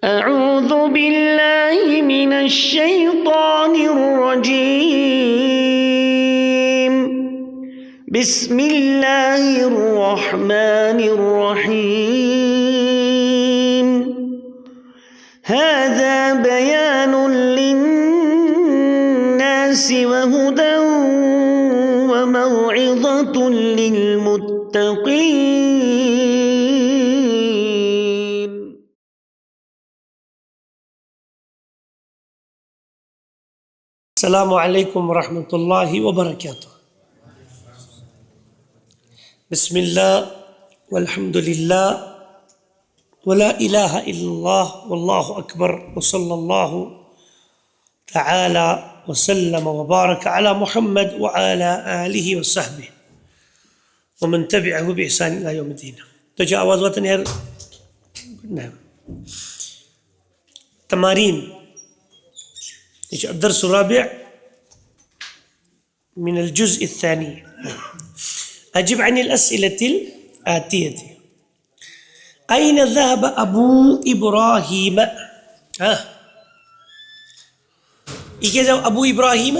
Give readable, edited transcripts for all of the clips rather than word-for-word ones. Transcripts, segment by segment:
أعوذ بالله من الشيطان الرجيم بسم الله الرحمن الرحيم هذا بيان للناس وهدى وموعظة للمتقين. السلام علیکم ورحمۃ اللہ وبرکاتہ. بسم اللہ والحمد للہ ولا الہ الا اللہ واللہ اکبر وصلی اللہ تعالی وسلم وبارک علی محمد وعلی آلہ وصحبہ ومن تبعہ بإحسان الی یوم الدین. تو جو آواز وطن ہے تمارین الدرس الرابع من الجزء الثاني. أجب عن الأسئلة الآتية. أين ذهب أبو إبراهيم؟ إيه أبو إبراهيم؟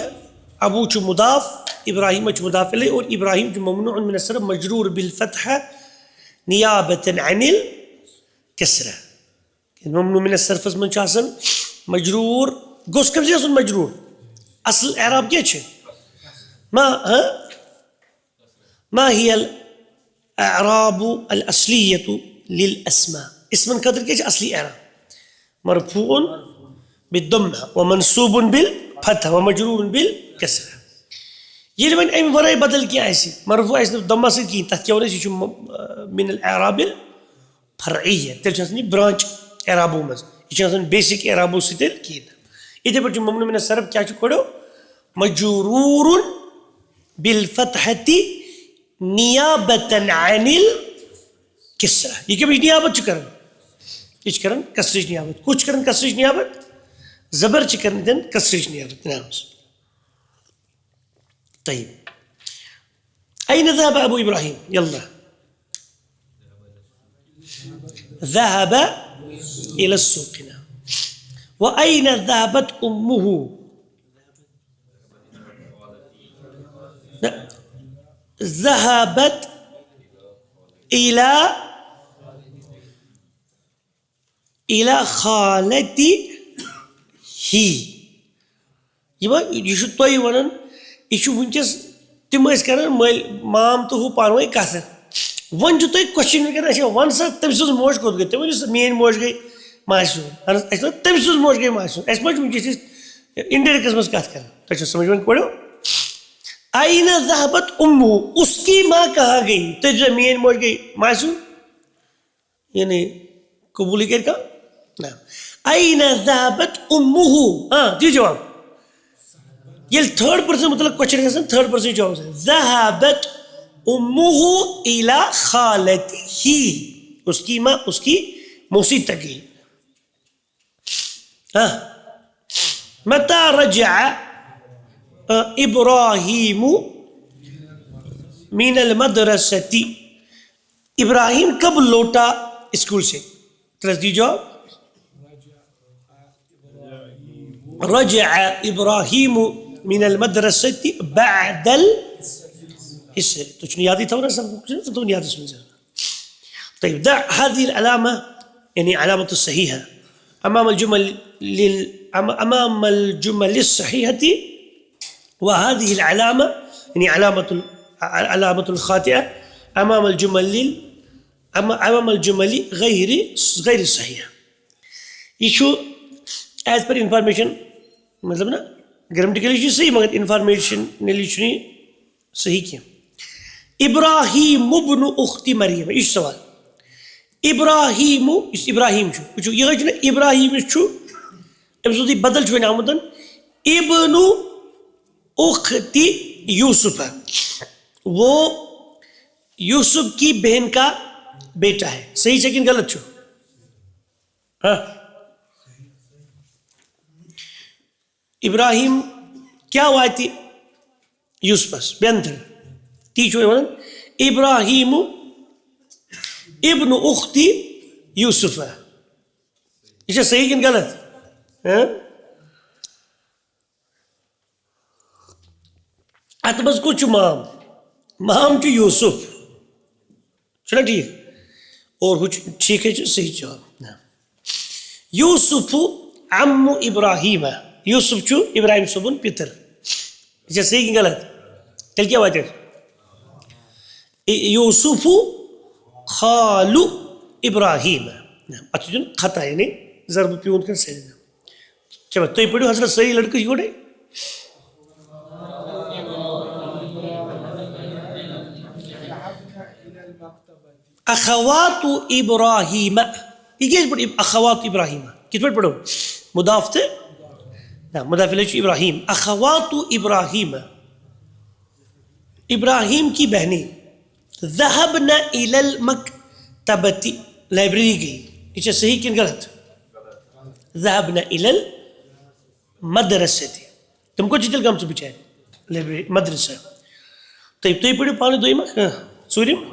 أبو مضاف، إبراهيم مضاف إليه، اور إبراهيم ممنوع من الصرف مجرور بالفتحة نيابة عن الكسرة. ممنوع من الصرف من شاسن مجرور گوس کب سے مجرور اصل اعراب کیا ہے؟ ما هي الاعراب الاصليه للاسماء؟ اسم قدر کیا ہے اصلی اعراب؟ مرفوع بالضمه ومنصوب بالفتحه ومجرور بالكسره. یہ جو میں ورائے بدل کیا ایسے مرفوع اس ضمہ سے کی تحت کیا ہونے من الاعراب الفرعيه تل چھ برانچ اعرابو مز یہ چھ بیسک اعرابو سے تل کی. ادھر پر جو ممنوع من الصرف کیا چھوڑو مجرور بالفتحة نیابة عن الکسرہ. یہ کہ نیابت چکرن کچھ کرن کسرش نیابت کچھ کرن کسرش نیابت زبر چکرن دن کسرش نیابت. نعم. طيب أين ذهب أبو إبراهيم؟ يلا. ذهب إلى السوق. وأين ذهبت أمه؟ ذهبت إلى خالته. یہ چھُ تۄہہِ وَنان یہِ چھُ وٕنکٮ۪س تِم ٲسۍ کران مام تہٕ ہُہ پانہٕ ؤنۍ کَتھٕ. وۄنۍ چھُ تۄہہِ کوسچن کران اچھا وَن سا تٔمۍ سٕنٛز موج کوٚت گٔے؟ تُہۍ ؤنِو سا میٛٲنۍ موج گٔے ماسہِ ہُنٛد. اَسہِ تٔمۍ سٕنٛز موج گٔے ماسہِ ہُنٛد. اَسہِ ما چھُ وٕنکٮ۪س أسۍ اِنڈیرٮ۪کٹَس منٛز کَتھ کران. تۄہہِ چھو سمجھ وۄنۍ پٔرِو. أين ذهبت أمه؟ اس کی ماں کہاں گئی؟ تو جو میٛٲنۍ موج گٔے ماسہِ ہُنٛد یعنی قبوٗلٕے کَرِ کانٛہہ؟ نہ. أين ذهبت أمه؟ دِیِو جواب. ییٚلہِ تھٲرڈ پٔرسن متعلق کوسچن گژھان تھٲرڈ پٔرسن جواب آسان ذهبت أمه إلى خالته. اس کی ماں اس کی موسی تک گئی. متى رجع إبراهيم من المدرسة؟ ابراہیم کب لوٹا اسکول سے؟ دی جواب. رجع إبراهيم من المدرسة بعد العصر. تو یاد ہی تھا نا سب تو یاد اس میں. طيب دع هذه العلامة يعني علامة الصحيحة أمام الجمل الصحيحة، وهذه العلامة يعني علامة الخاطئة أمام الجمل غير الصحيحة. یہ چھو ایز پر انفارمیشن مطلب نا گرامٹیکلی چھو صحیح مگر انفارمیشن نلی چھنی صحیح کیا. ابراہیم ابن اخت مریم. یہ سوال ابراہیم ابراہیم چھو یہ چھو نا ابراہیم چھو امس بدل چھو آمدن ابن اخت یوسف. وہ یوسف کی بہن کا بیٹا ہے. صحیح ہے کہ غلط چھو؟ ابراہیم کیا ہوا تھی یوسفس بینتر تی چھو ابراہیم ابن اختی یوسف. یہ صحیح کن غلط؟ ات مز کت مام؟ مام چھ یوسف، چھنا ٹھیک؟ اور ہو ٹھیک ہے صحیح جواب. یوسف عم ابراہیم، یوسف چھو ابراہیم صبن پتر. یہ صحیح کن غلط؟ تیل کیا واتر؟ یوسف خال ابراہیم. ات خطا یعنی ضرب پیون کر صحیح. چلو تھی پڑھو حضرت صحیح لڑکے گوڑے. اخوات ابراہیم، یہ کیسے پڑھی؟ اخوات ابراہیم کس پر پڑھو؟ مضاف تھے نا، مضاف الیہ ابراہیم. اخوات ابراہیم، ابراہیم کی بہنیں. ذهبن الى المکتبۃ، لائبریری گئی. یہ صحیح کن غلط؟ ذهبن الى المدرسۃ. تم کو چیتل کام سے بچائے لائبریری مدرسہ. طيب تھی پڑھو پانے دوئی مخ سوریم.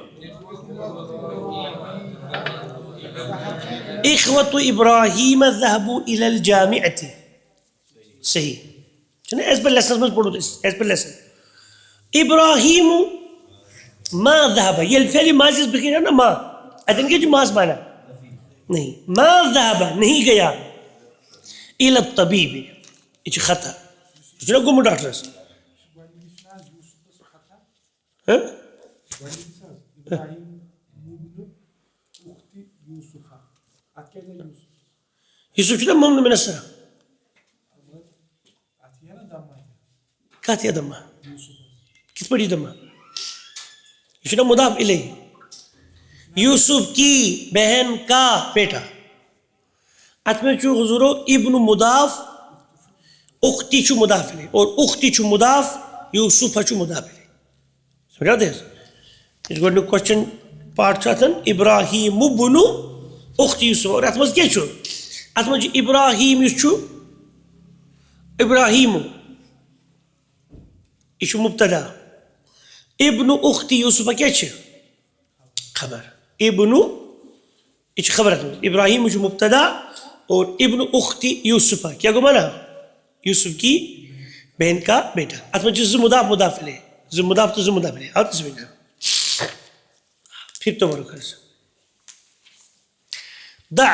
اخوة ابراہیم ذهبوا الى الجامعۃ. صحیح چلے ایز پر لیسن میں پڑھو، ایز پر لیسن. ابراہیم ما ذهب، یہ الفعل ماضی بکیر ہے نا، ما اتن کے جو ماس مانا نہیں. ما ذهب نہیں گیا، الى الطبیب، یہ خطا. چلو گم ڈاکٹر سے یوسف چلا ممن من السلام کہتی ہے دمہ کس پڑھی دمہ؟ یہ چلا مضاف الیہ. یوسف کی بہن کا بیٹا. ات میں چو حضورو ابن مضاف، اختی چو مضاف الیہ، اور اختی چو مضاف، یوسف چو مضاف الیہ. سمجھا دے اس گوڑنو کوشچن پارٹ چاہتن ابراہیم ابن اختی یوسف. اور ات مز کیا چھو؟ ات مز ابراہیم یس چھو ابراہیم یہ مبتدا. ابن اختی یوسف کیا چھ خبر. ابن یہ خبر. ابراہیم یہ مبتدا اور ابن اختی یوسف کیا گو مانا؟ یوسف کی بہن کا بیٹا. ات مجھ مضاف مضاف الیہ، مضاف تو مضاف الیہ. اور تسبیح پھر تو مرو خرس. دع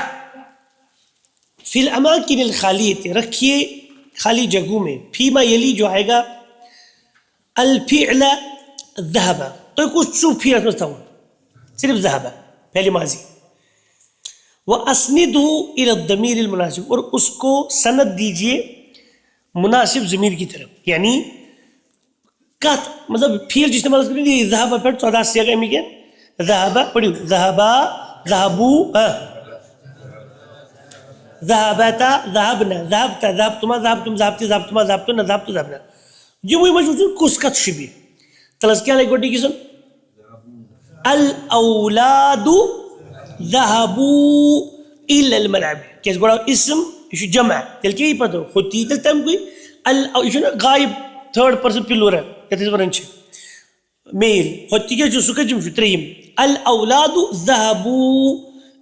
فی الاماکن الخالیت، رکھیے خالی جگہوں میں. فیما یلی جو آئے گا الفعل ذهب، تو کچھ شو فی رسمتا ہوں صرف ذهب پہلی ماضی. وَأَسْنِدُهُ إِلَى الضَّمِيرِ الْمُنَاسِبِ، اور اس کو سند دیجئے مناسب ضمیر کی طرف. یعنی کت مطلب فیل جس استعمال کریں گے ذهب پر تو ادا سیاغ امی کیا ذهب پڑھو ذهب ذهبوا ذهبتا ذهبنا ذهبتا ذهبتما ذهبتم ذهبتي ذهبتما ذهبتن ذهبتو ذهبنا. جو وہی مجھوط کس کت شبی تلس کیا لائے گوڑی کسن؟ الاولاد ذهبوا الى الملعب. کیس گوڑا اسم یہ جمع تل کیا ہی پتہ خود تی تل تم کوئی یہ غائب تھرڈ پرسن پلور ہے کہتے ہیں ورنچ میل خود تی کیا جو سکا جم شو ترہیم. الاولاد ذهبوا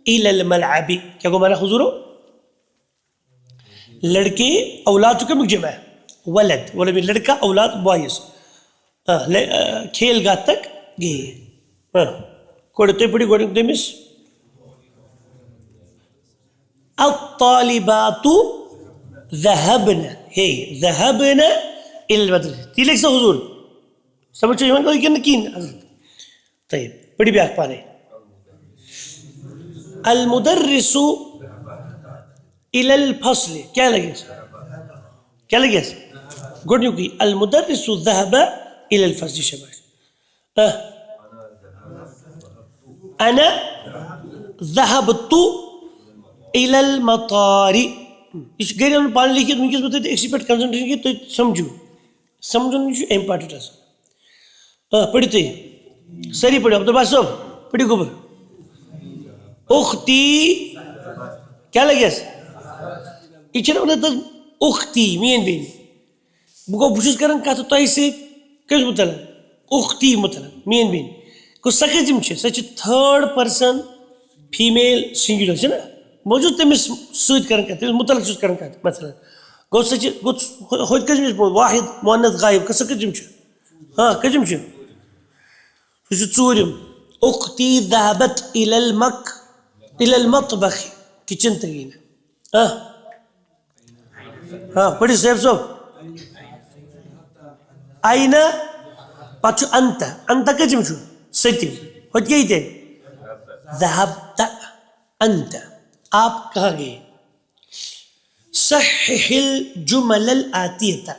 الى الملعب کیا گو مانا حضورو؟ لڑکے اولاد چکا مجمع ہے ولد، ولد میں لڑکا، اولاد بوائز. کھیل گاہ تک گئے. کوڑے تو پڑی گوڑے دمیس الطالبات ذهبن، ہے ذهبن الى المدرسة. تی لکھ سا حضور سمجھو ایمان کوئی کیا نکین حضرت. طیب پڑی بھی آگ پانے. المدرس الى الفصل، کیا لگے کیا لگے گوڑ نیو کی المدرس ذهب الى الفصل. شباش انا ذهبت الى المطار. اس گئے ہم پانے لکھے تو کس بتاتے ایکسپیکٹ کنسنٹریشن کی تو سمجھو سمجھو نہیں امپارٹنٹ ہے. پڑھتے سری پڑھو عبدالباس صاحب پڑھی گوبر. اختی کیا لگے یہ انہیں اختی مین بین بگو بشوز کرن کہتا تو ایسے کس مطلب اختی مطلب مین بین کو سکے جم چھے سچ تھرڈ پرسن فیمیل سنگولر چھے نا موجود تمس سۭتۍ کران کتھ تمس متعلق چھُس کران کتھ مثلاً گوٚو سُہ چھِ گوٚو ہوٚتہِ کٔژمِس واحد مؤنث غایب سُہ کٔژِم چھُ ہاں کٔژِم چھُ سُہ چھُ ژوٗرِم اُختی ذهبت الى المطبخ کچن تہِ گٔے نہٕ ہاں پٔرِو صٲب صٲب آینا پتہٕ چھُ انت کٔژِم چھُ سٔتِم ہوٚتہِ کیٛاہ یی تیٚلہِ ذهبت انت آپ کہاں گئے صحح الجمل الآتیہ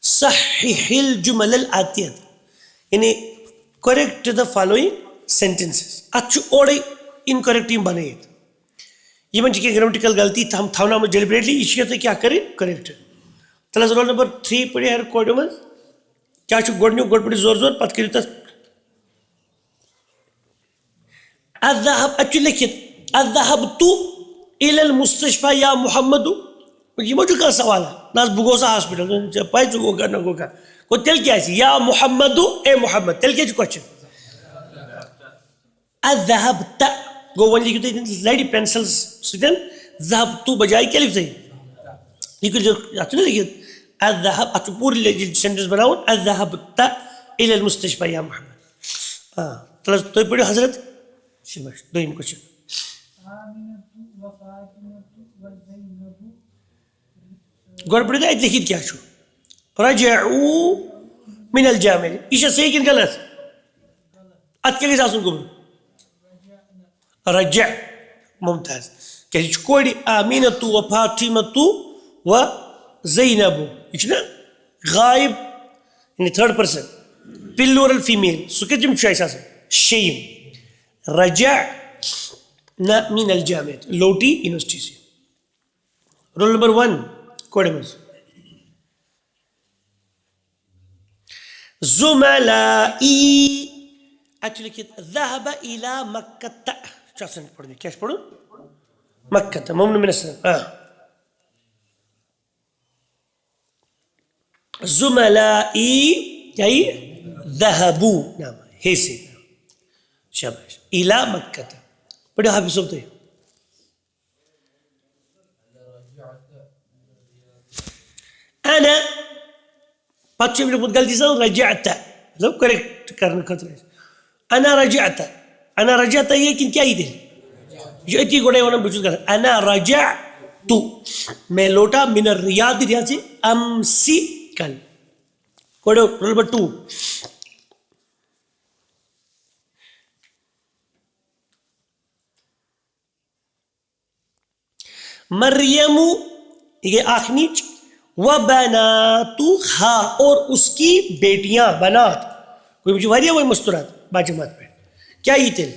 صحح الجمل الآتیہ یعنی کریکٹ دا فالوئنگ سینٹینسز اتھ چھُ اورے انکریکٹ یم بنٲیِتھ یمن چھِ کینٛہہ گرٛامٹِکل غلطی ہم تھاونامٕژ ڈیلبریٹلی یہِ چھِ تۄہہِ کیٛاہ کَرٕنۍ کریکٹ تیٚلہِ حظ رول نمبر 3 پٔرِو ہیٚرِ کوڈٕ منٛز کیٛاہ چھُ گۄڈٕنیُک گۄڈٕ پٔرِو زور زور پتہٕ کٔرِو تتھ الذهب اتھ چھُ لیکھِتھ الذهبت الى المستشفى یا محمد یہ ما چھُ کانٛہہ سوالہ نہ حظ بہٕ گوٚوسا ہاسپٹل پاے ژٕ گوٚو نہ گوٚو کانٛہہ گوٚو تیٚلہِ کیٛاہ آسہِ یا محمد اے محمد تیٚلہِ کیٛاہ چھُ کوسچن الذهبت گوٚو وۄنۍ لیکھِو تُہۍ لڑِ پینسل سۭتۍ ذهبت بجاے کیٛاہ لیکھِو تُہۍ یہ کٔرۍزیو اتھ چھُنہ لیکھِتھ الذهب اتھ چھُ پوٗرٕ سینٹینس بناوُن الذهبت الى المستشفى یا محمد تیٚلہِ حظ تُہۍ پٔرِو حضرت شباش دوٚیِم کوسچن گۄڈٕ پٔرِو تُہۍ اَتہِ لیکھِتھ کیٛاہ چھُ رجعوا من الجامع یہ صحیح کن غلط ات کیا گژھِ آسُن گوٚمُت رجع ممتاز کیٛازِ یہِ چھُ کورِ آمینتو و فاطمتو و زینبو یہِ چھُنہ غایب یعنی تھٲرڈ پٔرسن پلورل فیمیل سُہ کٔژِم چھُ اَسہِ آسان شیٚیِم رجع نہ من الجامع لوٹی یونیورسٹی سے رول نمبر 1 کورِ منٛز زملائی اتھ چھُ لیکھِتھ ذهب الى مکة چھُ آسان پڑھُن کیٛاہ چھُ پڑھُن مکة ممنوع من الصرف زملائی کیا یی ذهبوا نام ہے سے شاباش الى مکة پڑھو حافظ صٲب تُہۍ انا پتہٕ چھُ أمۍ لیوٚکھمُت غلطی سان رجعت مطلب کریکٹ کرنہٕ خٲطرٕ انا رجعت یہ کِنہٕ کیٛاہ یی تیٚلہِ یہ چھُ أتی گۄڈَے وَنان بہٕ چھُس غلط انا رجعت میں لوٹا من الریاض ریاض سے امسی کل پڑھو رول نمبر 2 مریم یہ آخنیچ و بناتها اور اس کی بیٹیاں بنات کوئی مجھے واریاہ وہی مستورات باجماعت پہ کیا یہ تیل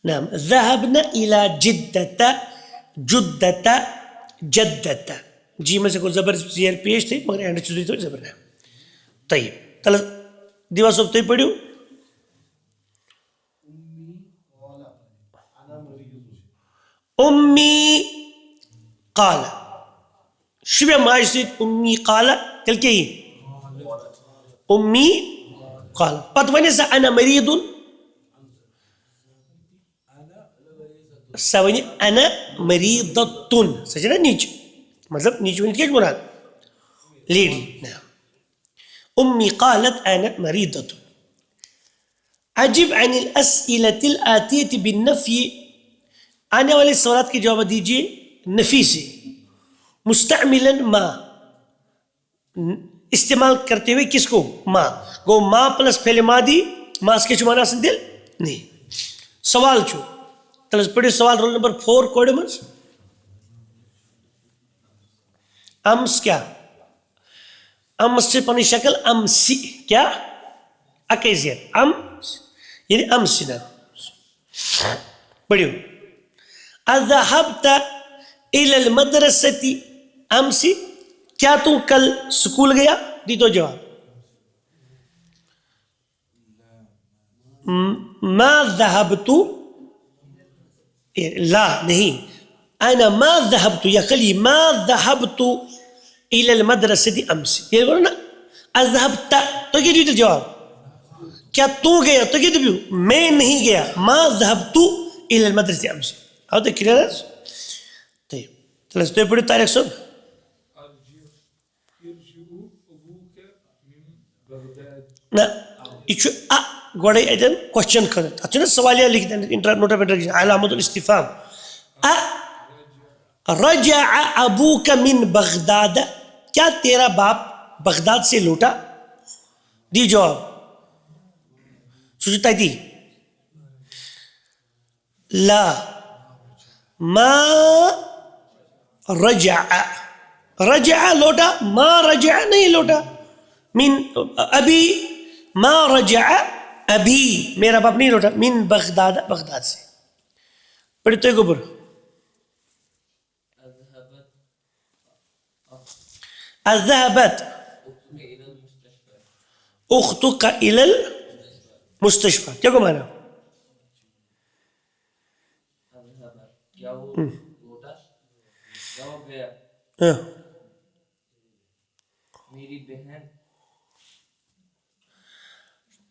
نعم ذهبنا الى جدتا جی میں سے کوئی زبر زیر پیش تھے مگر اینڈ چیز تو زبر ہے طیب تل دیوا صاحب تُہۍ پڑھیو امی قال شبہ ماج سۭتۍ امی قال تیٚلہِ کیٛاہ یی امی قال پتہٕ وَنہِ سا انا مریٖدُن سۄ وَنہِ انا مریٖدتُن سۄ چھِ نا نِچ مطلب نِچ ؤنِتھ کیٛاہ چھُ مراد لیڈی امی قالت انا مریٖدتُن عجب عن الاسئلة الآتية بالنفي آنے والے سوالات کے جواب دیجیے نفی سے مستعملا ما استعمال کرتے ہوئے کس کو ما گو ما پلس فعل ماضی ماس کے معنی آسان دل نہیں سوال چھو تلس پڑھو سوال رول نمبر 4 کوڈ منز امس کیا امس سے پنی شکل امسی کیا اکیزیت ام یعنی امسنا پڑھو اذهبت الى المدرسة امس کیا تو کل سکول گیا دی تو جواب ما ذهبت لا نہیں انا ما ذهبت یا خلی ما ذهبت الى المدرسة امس یہ بولو نا اذهبت تو کیا دیتے جواب کیا تو گیا تو کہتے بھی میں نہیں گیا ما ذهبت الى المدرسة امس. هذا clear. طيب خلاص تو پڑھی طارق صاحب. نہ یہ چھُ گۄڈے اتٮ۪ن کوسچن خٲطرٕ تتھ چھُنہ سوالیہ لیکھِتھ نوٹ آف انٹرگیشن علامت الاستفهام. رجع ابوک من بغداد, کیا تیرا باپ بغداد سے لوٹا؟ دی جواب سوچو تاتی. لا ما رجع, رجع لوٹا, ما رجع نہیں لوٹا. من ابھی ما رجع ابھی میرا باپ نہیں لوٹا. من بغداد بغداد سے. پڑھی تو گوبر. اذهبت اختك الى المستشفى, کیا کو مانا؟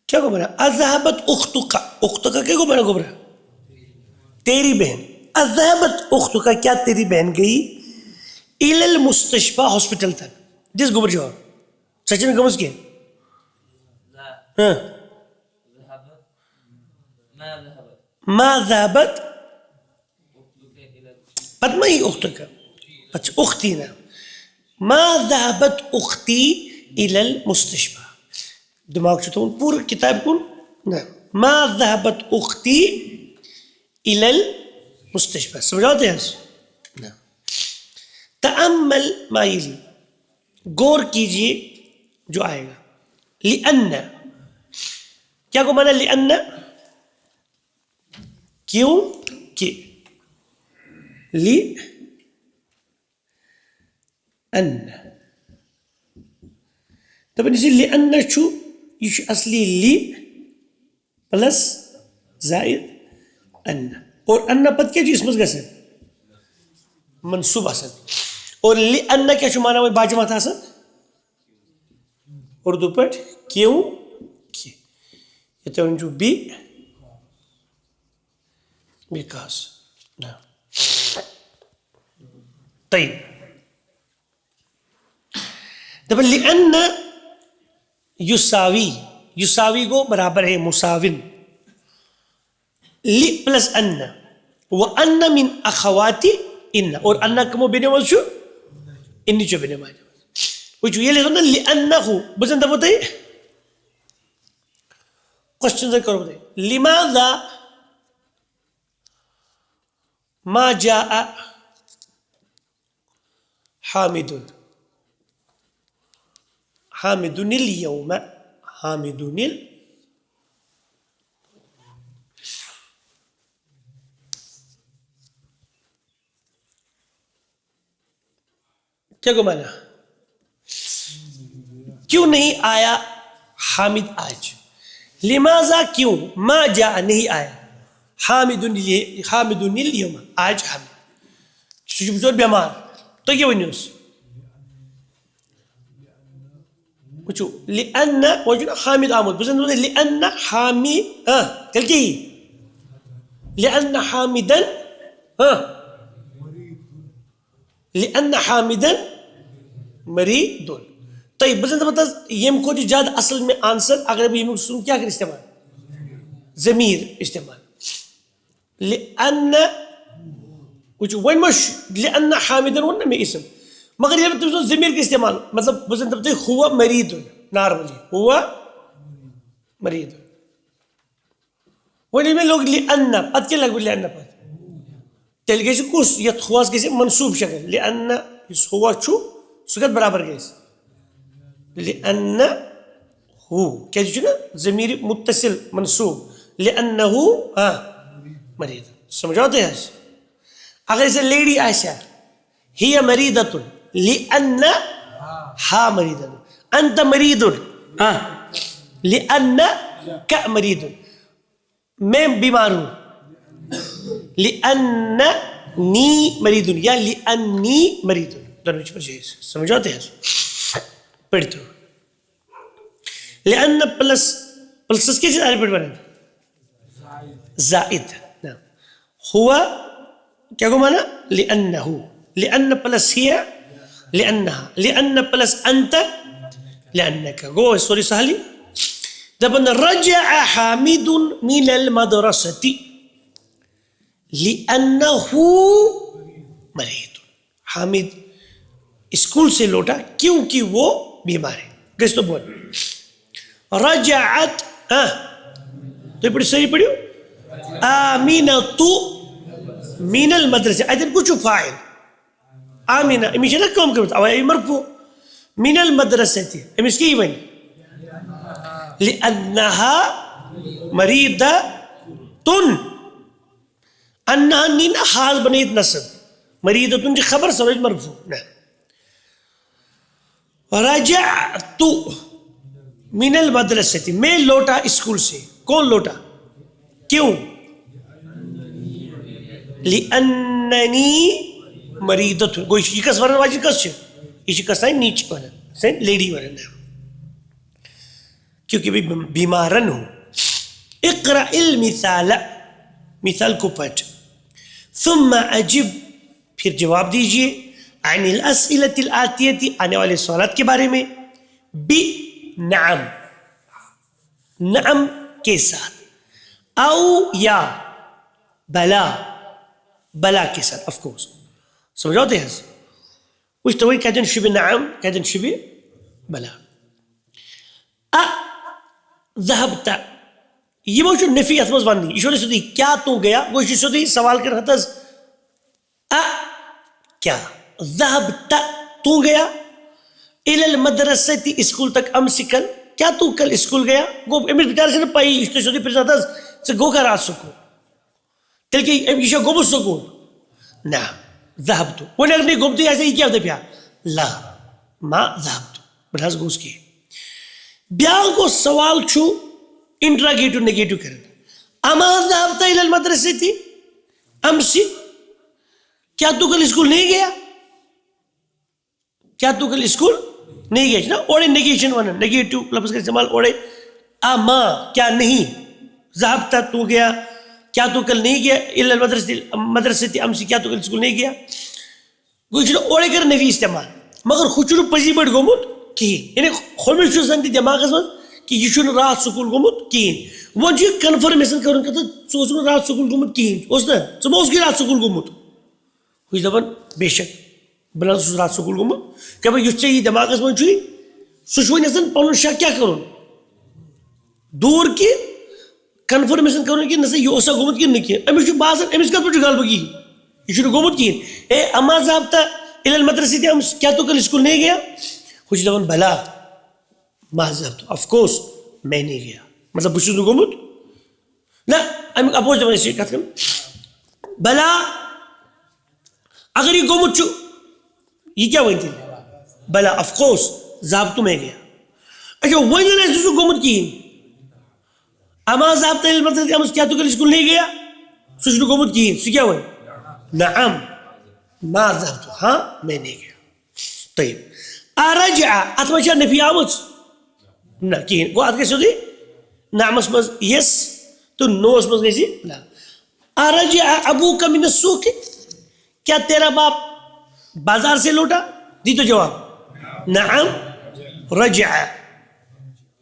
کیا کو مانا؟ اذهبت اختك, اختك کیا کو مانا گوبر؟ تیری بہن. اذهبت اختك, کیا تیری بہن گئی الى المستشفى ہاسپٹل تک. جس گوبر جواب سچن گمس کیا ما ذهبت قد ما هي اختك بس اختي. ما ذهبت اختي الى المستشفى. دماغ چتون پورا کتاب کن. ما ذهبت اختي الى المستشفى. سمجھاتے ہیں؟ تأمل ما یلی, غور کیجئے جو آئے گا. لأن, کیا کو مانا لأن؟ کیوں کہ. لأن, طبعا اسی لأن چھو یہ چھو اصلی لی پلس زائد ان, اور ان پت کیا جو اسمس گسن منصوب آسن. اور لأن کیا چھو مانا وہ باجمات آسن اردو پٹ کیوں کہ. یہ تو انجو بی because. طيب طب لأن يساوي, يساوي کو برابر ہے مساون. لی پلس ان, وأن من أخوات ان, اور ان کمو بنے والا شو انی چو بنے والا. وچو یہ لکھنا لأنه بزن دب بتائی کوشچن سے کرو بتائی. لماذا ما جاء حامد, حامد اليوم, حامد کیا کو مانا کیوں نہیں آیا حامد آج؟ لماذا کیوں, ما جاء نہیں آیا, حامد اليوم آج حامد سجبتور بیمار تو کیا ونیوس وچو لأن وجنا حامد آمد بزن لأن حامد کل کی لأن حامدا لأن حامدا مريض. طيب بس انت بتا یم کو جو جاد اصل میں آنسر اگر اب یم سن کیا کر استعمال ضمیر استعمال. لأن وين مش لأن حامدا ون میں اسم مگر یہ بتا ضمیر کا استعمال مطلب بس انت بتا هو مريض نارملی هو مريض. وين میں لوگ لأن پت کیا لگ لأن پت تیل گیس کس یت خواص گیس منصوب شکل لأن هو چھو سکت برابر گیس لأن هو کیا جو نا ضمیر متصل منصوب لأنه مریض. سمجھاتے ہیں اگر اسے لیڈی آئسا ہی مریضۃ لأنها مریض, انت مریض لأنك مریض, میں بیمار ہوں لأننی مریض یا لأنی مریض, دونوں پر جائز. سمجھاتے ہیں پڑھتے ہو. لأن پلس پلسس کے سارے پیٹ بنے زائد نعم ہوا کیا کو مانا لأنه لأن پلس ہی لأنها لأن پلس انت لأنك گو سوری سہلی دبن رجع حامد من المدرسة لأنه مريض حامد اسکول سے لوٹا کیونکہ وہ بیمار ہے گیس تو بول رجعت تو پڑھی صحیح پڑھیو آمینۃ من المدرسة ایدن کچھ فاعل آمینہ امیشہ نہ کام کرتا او ای مرفوع من المدرسة امیش کی ایون لأنها مريضة انها نینا حال بنیت نصب مریضة جی خبر سمجھ مرفوع رجعت من المدرسة میں لوٹا اسکول سے کون لوٹا کیوں لأننی مریضة گوئی یہ کس ورن واجی کس چھے یہ کس ہے نیچ ورن سین لیڈی ورن کیونکہ بیمارن ہوں اقرأ المثال مثال کو پڑھ ثم اجب پھر جواب دیجئے عن الاسئلة الآتیة آنے والے سوالات کے بارے میں نعم نعم کے ساتھ او یا بلا بلا کے ساتھ of course سمجھوتے ہیں وش توی کہتے ہیں شبہ نعم کہتے ہیں شبہ بلا ذهبت یہ وہ جو نفی اتمز باندھی یہ شو دی کیا تو گیا وہ شو دی سوال کر رہا تھا کیا ذهبت تو گیا الى المدرسة اسکول تک امسکل کیا تو کل اسکول گیا گو امیر بچار سے نہ پائی اشتے شو دی پر جاتا سے گو کر آت سکو تل کہ امیر شو گو بس سکو نعم ذهبت وہ اگر نہیں گمتی ایسے ہی کیا ہوتا پیا لا ما ذهبت بڑھاس گوز کی بیاں کو سوال چھو انٹراگیٹو نگیٹو کرنا اما ذهبت الى المدرسة امسی کیا تو کل اسکول نہیں گیا کیا تو کل اسکول نہیں گیا نا اوڑے نیگیشن وانا نیگیٹو لفظ کا استعمال اوڑے اما کیا نہیں ذهبت تو گیا کیا تو کل نہیں گیا الى المدرسة امسی کیا تو کل اسکول نہیں گیا گوچھو اوڑے کر نفی استعمال مگر خوچو پزی بڑھ گومت کہیں یعنی خومی شو سنتی دماغ اس وقت کہ یہ شو رات سکول گومت کہیں وہ جو کنفرمیشن کرن کرتا سوچو رات سکول گومت کہیں اس نے سمو اس کی رات سکول گومت ہوئی زبان بے شک بنا تو رات سکول گومت کہ بھئی یہ چاہیے دماغ اس وقت چھوئی سوچوئی نسن پانون شاہ کیا کرن دور کی کنفرمیشن کرن کی نسن یہ اوسا گومت کی نکی امیش جو بازن امیش کا پوچھو گال بگی یہ شروع گومت کی اے اما ذهبت الى المدرسة کیا تو کل اسکول نہیں گیا خوش زبان بلا ما ذهبت of course میں نہیں گیا مطلب بچو تو گومت نا اپوز زبان اسی کہتا کرن بلا اگر یہ گومت چھو یہ کیا وینتی بلا of course ذهبت میں گیا اچھا وینی نے اسو گومت کی اما ذهبت الى المدرسة کیا تو کل اسکول نہیں گیا سوچو گومت کی سو کیا ہوئی نعم ما ذهبت ہاں میں نہیں گیا طيب ارجع اتمشى نفي آمد نا کہیں وہ آت کیسے دی نعم اسمز یس تو نو اسمز کیسی لا ارجع ابوک من السوق کیا تیرا باپ بازار سے لوٹا دی تو جواب نعم رجع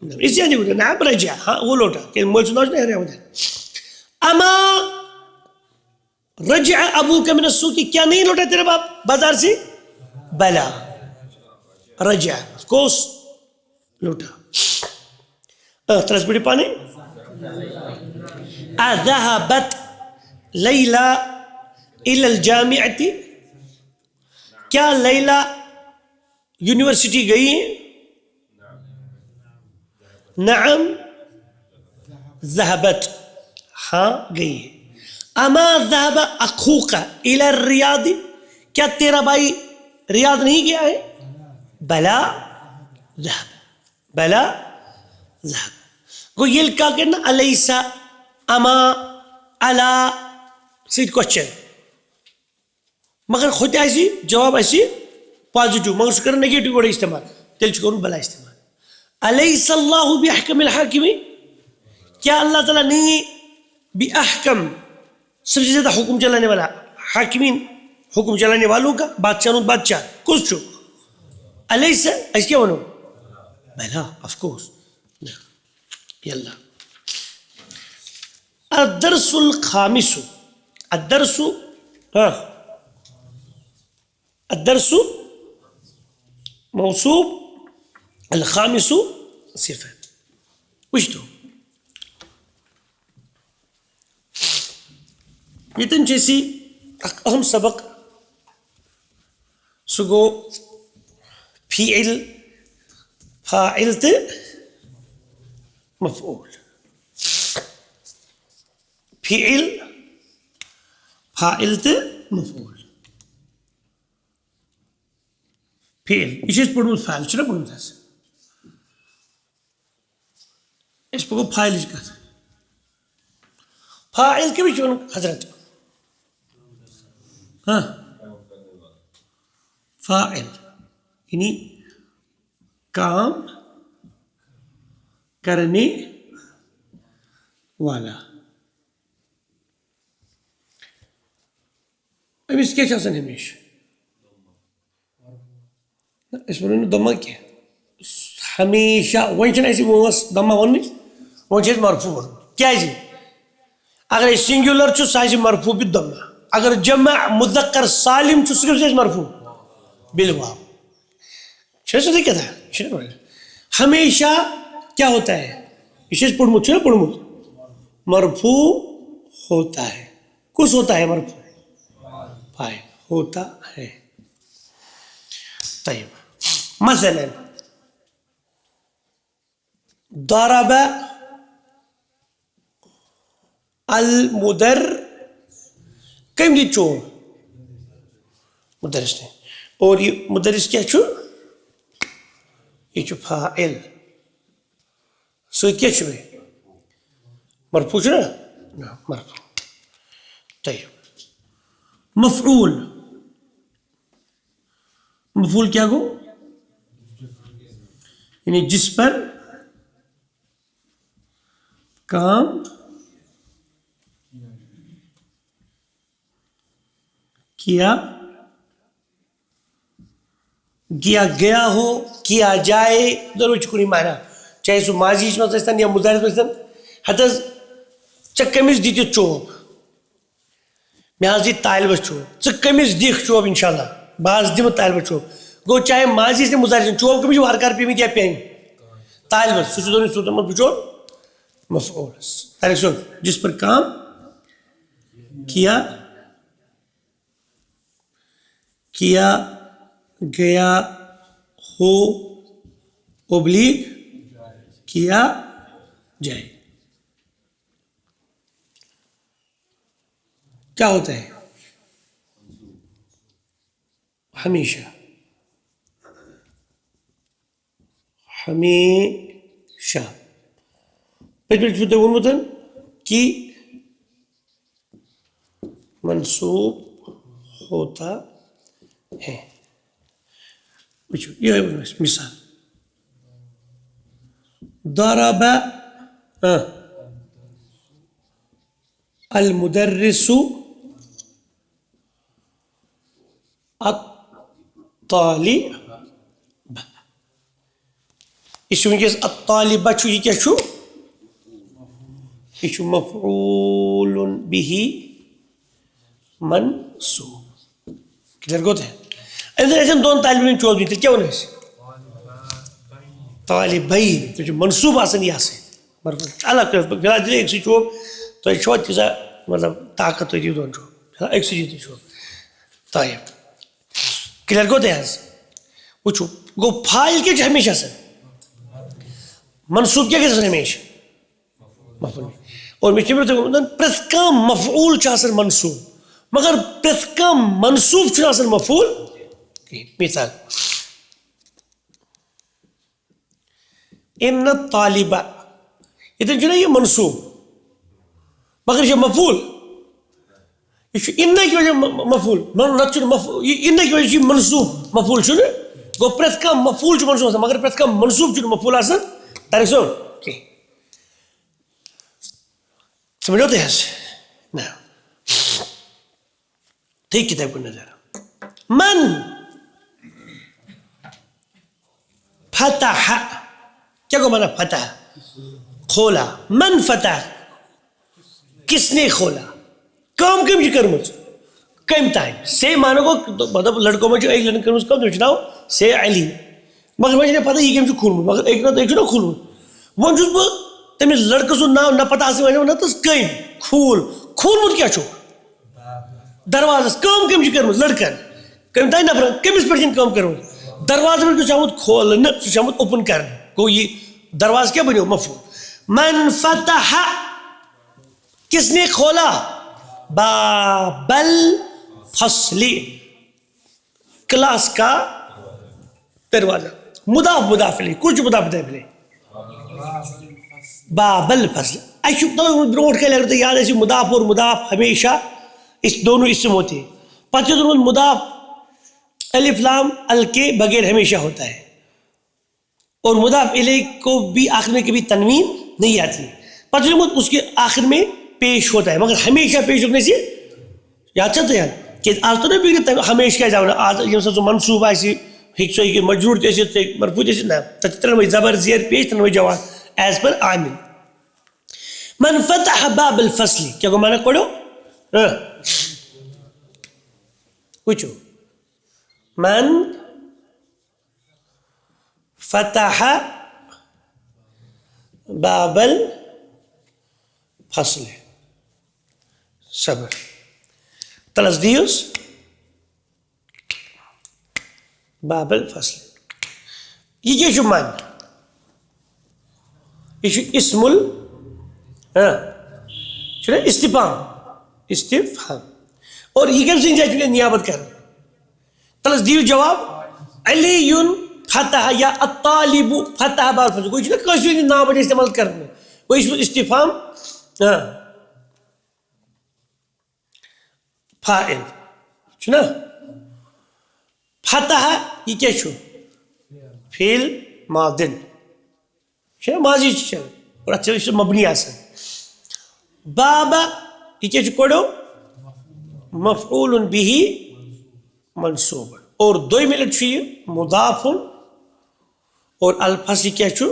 اس یعنی بولا نعم رجع ہاں وہ لوٹا کہ مول سنوش نہیں رہا مجھے اما رجع ابوک من السوق کیا نہیں لوٹا تیرا باپ بازار سے بلا رجع of course لوٹا ترس بڑی پانے اذهبت لیلہ الى الجامعة کیا لیلہ یونیورسٹی گئی ہیں نعم ذهبت ہاں گئی ہیں اما ذهب اخوک الى الریاض کیا تیرا بھائی ریاض نہیں گیا ہے بلا ذهب بلا ذهب گو یہ کہا کرنا علیسا اما علا سیٹ کوشچن مگر خود ایسی جواب ایسی پازیٹیو مگر اس کرنا نیگیٹیو بڑا استعمال تل چکرون بلا استعمال علیس اللہ بحکم الحاکمی کیا اللہ تعالیٰ نہیں ہے بِأَحْكَمْ سب سے زیادہ حکم چلانے والا حاکمین حکم چلانے والوں کا بادشاہ کچھ چھو علیہ ایسا کیا بنو بلا آف کورس یلا الدرس الخامس الدرس الدرس موصوب الخامس صفة وش تو یہ جیسی اہم سبق سگو فعل فاعل مفعول فعل فاعل مفعول فعل یہ پڑھمت فاعل چھنا پڑھمت اس پکو فاعل کت فاعل کمس حضرت ہاں فاعل یعنی کام کرنے والا امس کیا ہمیشہ اس دمہ کی ہمیشہ ونس دمہ ون مرفوع کیا اگر سنگولر سہ مرفوع بالدمہ اگر جمع مذکر سالم سہ مرفوع بالواو سمجھ کیا تھا ہمیشہ کیا ہوتا ہے یہ پڑھمت مرفوع ہوتا ہے کس ہوتا ہے مرفوع فاعل ہوتا ہے طيب مثلا ضرب المدر کم دی چو مدرس نے اور یہ مدرس کیا چھو یہ چھو فاعل سوید کیا چھو مرفوع چھو نا مرفوع طيب مفعول مفعول کیا گو یعنی جس پر کام کیا گیا ہو کیا جائے دونوں چکونی معنی چاہے سو ماضی میں یا مضارع میں حتیٰ چکمس دیتی چوب میں حضی طالب چوب چکمس دیکھ چوب انشاءاللہ بعض دم طالب چوب گو چاہے ماضی سے مضارع چوب کمی جو ہرکار پی میں دیا پین طالب سوچو سوچو مت بچو مفعول تاریخ سن جس پر کام کیا گیا ہو ابلیغ کیا جائے کیا ہوتا ہے ہمیشہ کہ منصوب ہوتا ہے مثال ضرب المدرس الطالب اس ونکس الطالبہ چھو یہ کیا چھو یہ چھو مفعول به منصوب کلیئر گوت ہے ادھر ایسے دون طالب علم چوب دیتے کیا ہونا ہے طالبین تو جو منصوب آسن یہ آسن اللہ کرد بلا دلے ایک سی چوب تو ایک شوات کسا مطلب طاقت ہوئی دون چوب ایک سی جیتی چوب طائب کلیئر گوت ہے وہ چھو گو فائل کے جو ہمیشہ سن منصوب کیا کہتے ہیں ہمیشہ مفعول اور میں چیمرتے ہیں پرسکام مفعول چاہسن منصوب مگر پرسکام منصوب چاہسن مفعول مثال ان الطالبہ اتنا جو نا یہ منصوب مگر یہ مفعول ان کی وجہ مفعول ان کی وجہ منصوب مفعول چھو گو پرسکام مفعول چھو منصوب مگر پرسکام منصوب چھو مفعول آسن تاریخ سن سمجھ ہوتے ہیں نا ٹھیک کتاب کو نظر من فتح کیا کو مانا فتح کھولا من فتح کس نے کھولا کام کم چھ کرمز کم تائم سے مانو کو مطلب لڑکوں میں جو ایک لڑکے کرمز کم چناؤ سے علی مگر مجھے پتہ یہ کم چھ کھولمت مگر ایک نہ تو ایک چھ نہ کھولمت ون چھس بہ تمس لڑکہ سن ناو نہ پتہ آسے ونہ تس کم کھولمت کیا چھو دروازس کم چھ کرمز لڑکن کم تائم نفر کمس پہ کم کرمز دروازہ پہ کچھ آمد کھولنا سہ آمد اوپن کرنا گو یہ دروازہ کیا بنو مفہوم من فتح کس نے کھولا باب الفصل کلاس کا دروازہ مضاف مضاف الیہ کچھ مضاف مضاف الیہ باب الفصل ایشو تو بروٹ کے لگتا یاد ہے مضاف اور مضاف ہمیشہ اس دونوں اسم ہوتے ہیں پتہ تو مضاف الف لام ال کے بغیر ہمیشہ ہوتا ہے اور مضاف الیہ کو بھی آخر میں کبھی تنوین نہیں آتی پتہ اس کے آخر میں پیش ہوتا ہے مگر ہمیشہ پیش ہونے سے یاد چلتا ہے کہ آج تو نہیں بھی ہمیشہ کیا جاؤ آج یہ سب منصوب آئی ہیک سو کہ مجرور جیسے مرفوع جیسے نا تنوی زبر زیر پیش تنوی جواب ایز پر عامل من فتح باب الفصل کیا کو معنی پڑھو پوچھو من فتح باب الفصل صبر تلزدیوس باب الفصل یہ کیا چھو مان یہ چھو اسم استفہام اور یہ کم سے جائے چکے نیابت کر تلزدیو جواب علی فتح یا الطالب فتح باب الفصل کوئی چھو کسی نام بجے استعمال کرنے کوئی اسم استفہام فائل چھنا فتح یہ کیا چھو فعل ماضن چھنا ماضی چھنا اور اچھا اس مبنی آسن بابا یہ کیا چھو پڑھو مفعول به منصوب اور دوئی ملت چھو یہ مضاف اور الفصل کیا چھو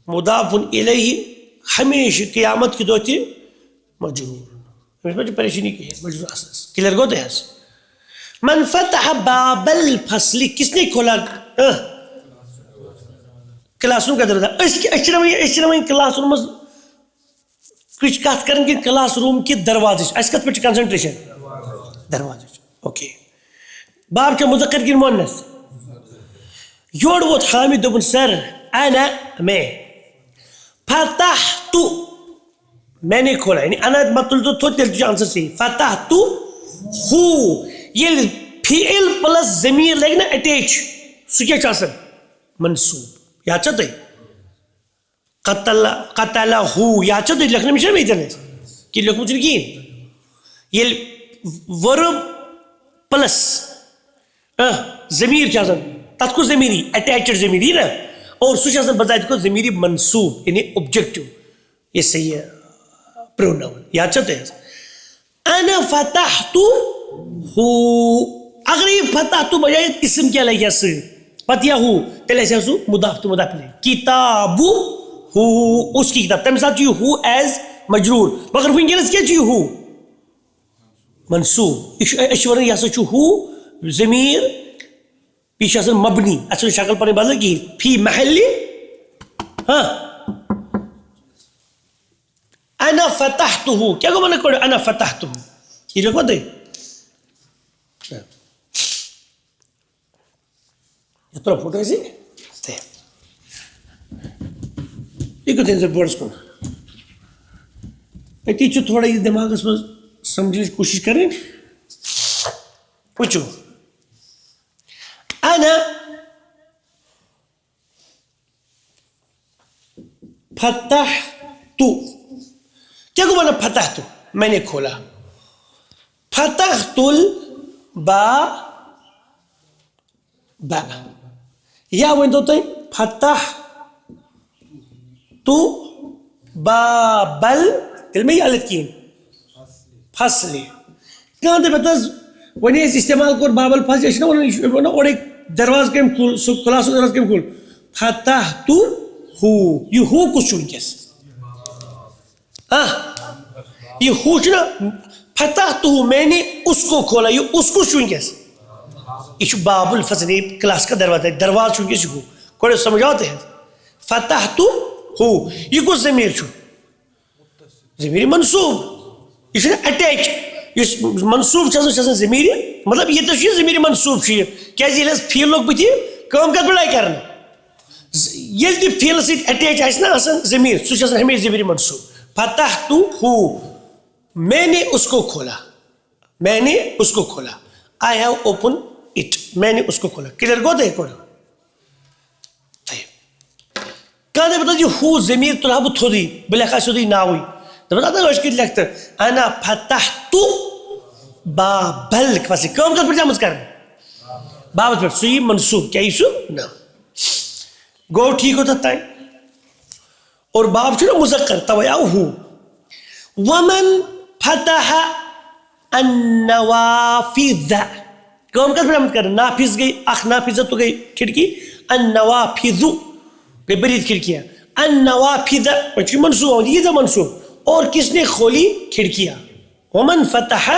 مضاف الیہ ہمیشہ قیامت کی دو تھی مجرور اس میں جو پریشانی کی ہے مجرور اساس کلیئر گو دے من فتح باب الفصل کس نے کھولا کلاس روم کا دروازہ اس کے کلاس روم کچھ کات کریں کہ کلاس روم کی دروازے اس کت پہ کنسنٹریشن دروازے اوکے باب کے مذکر کی مؤنث یوڑ ووت حامد دوبن سر انا میں فتحت میں نے کھولا یعنی انا مطلب تو تھو تیل تجھے آنسر صحیح فتحت ہو یہ فعل پلس ضمیر لگنا اٹیچ سو کیا چاہسن منصوب یا چاہتے قتل ہو یا چاہتے لکھنے میں شرم ایتنے کہ لکھ مجھے کی یہ ورب پلس ضمیر چاہسن تات کو ضمیری اٹیچڈ ضمیری نا اور سو چاہسن بزائد کو ضمیری منصوب یعنی اوبجیکٹو یہ صحیح ہے پروناؤن یا چاہتے ہیں انا فتحت ہو اگر یہ فتحت بجائے اسم کیا لگیا سر فتح ہو پہلے ایسے سو مضاف تو مضاف لے کتاب ہو اس کی کتاب تم ساتھ چاہیے ہو ایز مجرور مگر وہ انگلیس کیا چاہیے ہو منصوب اشورن یا سو ہو ضمیر پیش اصل مبنی اصل شکل پر بدل کی فی محل ہاں انا فتحتہ کیا کو مانا کرو انا فتحتہ یہ جو بات ہے یہ تو فوٹو ایسی یہ کتنے سے بورڈز کو ٹیچر تھوڑا یہ دماغ اس میں سمجھنے کی کوشش کریں پوچھو انا فتحت کیا کو مانا فتحت میں نے کھولا فتحت الباب یا وہ تو فتحت باب تیل میں غلط کین فصل کہاں دے بتاز ونی اس استعمال کر بابل فصل اس نا اور ایک دروازہ کم کھول خلاص دروازہ کم کھول فتحت ہو یہ ہو کس چھو انکس یہ ہو چھو نا فتحت ہو میں نے اس کو کھولا یہ اس کو چھو انکس یہ چھو باب الفصل کلاس کا دروازہ ہے دروازہ چھو انکس ہو کوئی سمجھاتے ہیں فتحت ہو یہ کس ضمیر چھو ضمیر منصوب یہ چھو نا اٹیچ یہ منصوب چھو ضمیر مطلب یہ تو ضمیر منصوب چھو کیا یہ فیل لوگ بتی کام کر بڑھائی کرنا یہ دی فیل سیت اٹیچ آئیس نا آسان ضمیر سو چھو ہمیں ضمیر منصوب فتحت ہو میں نے اس کو کھولا میں نے اس کو کھولا I have opened it میں نے اس کو کھولا کلیئر گو دے کوڑا کہاں دے بتا جی ہو ضمیر تلہا بو تھو دی بلیخا سو دی ناوی تو بتا دا اس کی لکھتا انا فتحت بابل کفاسی کام کر پر جامز کرنا بابل پر سو یہ منصوب کیا یہ سو نا گو ٹھیک ہوتا ہے اور باب چھو نا مذکر تویا ہو ومن فتح النوافذ کام کر پر جامز کرنا نافذ گئی اخ نافذ تو گئی کھڑکی النوافذ گئی برید کھڑکیاں النوافذ وچی منصوب ہوں یہ دا منصوب اور کس نے کھولی کھڑکیاں ومن فتح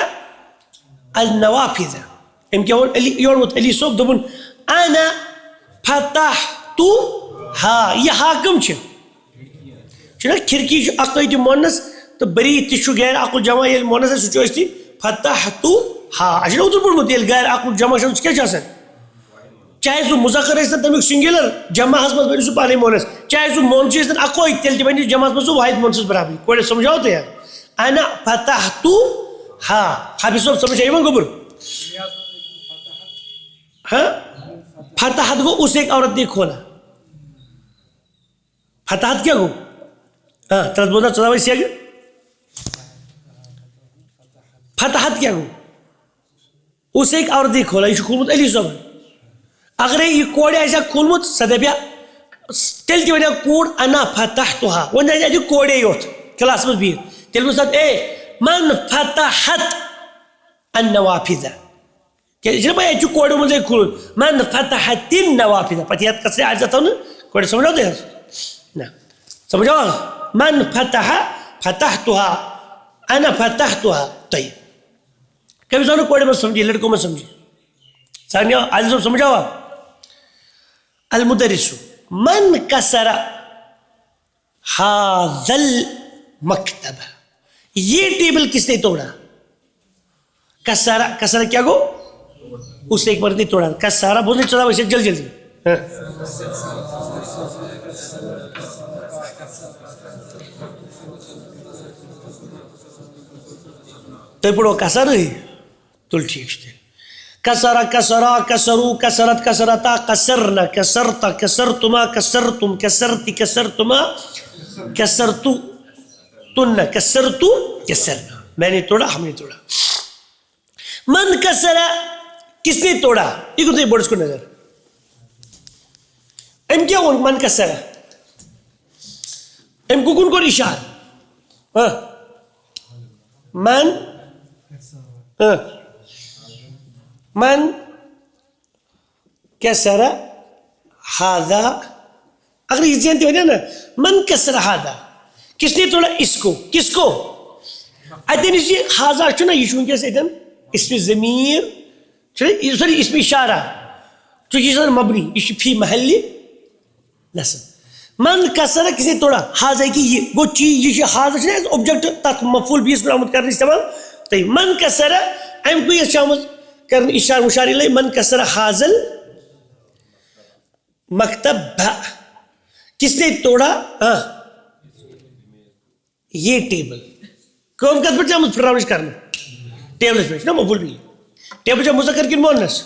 النوافذ ام کیا ہون علی صوب دبن انا فتحتها یہ حاکم چھے چھنا کھڑکی چھو اقوی جو مونس تو برید تشو غیر عقل جمع یہ مونس ہے سوچو اس تھی فتحتها اچھنا اتر پر مدیل غیر عقل جمع شاہ کیا چاہ چاہے سو مذکر ہے تمیک سنگلر جمع حسمت بنی سو پانے مونس چاہے سو مونسی ہے اقوی تیل تی بنی جمع حسمت سو واحد مونسس برابری کوئی سمجھاؤ تے ہیں انا فتحتها حافظ صاحب سمجھ آئیے گبر فتحت کو اس ایک عورت نے کھولا فتحت کیا ہو ترس بودا چلا بھائی سیاگ فتحت کیا ہو اس ایک عورت نے کھولا یہ کھولمت علی صاحب اگر یہ کوڑے ایسا کھولمت صدبیا تیل تی ونیا کوڑ انا فتحتها ونیا جو کوڑے یوت کلاس میں بھی تیل کو ساتھ اے من فتحت النوافذ جب بھائی جو کوڑے مجھے کھول من فتحت النوافذ پتیات کسرے آج جاتا ہوں نا کوڑے سمجھاؤ دے نا سمجھاؤ من فتحتها انا فتحتها طيب کبھی سانو کوڑے میں سمجھے لڑکوں میں سمجھے سانیہ آج سب سمجھاؤ المدرس من کسر هذا المکتب یہ ٹیبل کس نے توڑا کسارا کیا گو اس نے ایک مرد نے توڑا کسارا بولنے چلا ویسے جل جلدی تو پڑھو کسر ہے تو ٹھیک ہے کسرا کسرا کسرو کسرت کسرتا کسرنا کسرتا کسرتما کسرتم کسرتی کسرتما کسرتو تن کسرتو کسرنا میں نے توڑا ہم نے توڑا من کسرا کس نے توڑا یہ کہتے ہیں بورڈز کو نظر ام کیا ہوں من کسرا ام کو کن کو اشار من کسرا هذا اگر یہ جانتے ہو نا من کسرا هذا کس نے توڑا اس کو کس کو ادن اس هذا چنا یہ شون کیسے ادن اسم ضمیر سوری اسم اشارہ چونکہ یہ مبنی یہ فی محل نصب من کسرا کس نے توڑا هذا کی یہ وہ چیز یہ هذا چنا آبجیکٹ تک مفعول بھی اس کو آمد کرنے استعمال تو من کسرا ام کو یہ شامل کرنے اشار مشار الیہ من کسر حاضل مکتب کس نے توڑا یہ ٹیبل کون کا پر جامد پرامش کرنا ٹیبل اس میں نا مفعول بھی ٹیبل جب مذکر کی مؤنث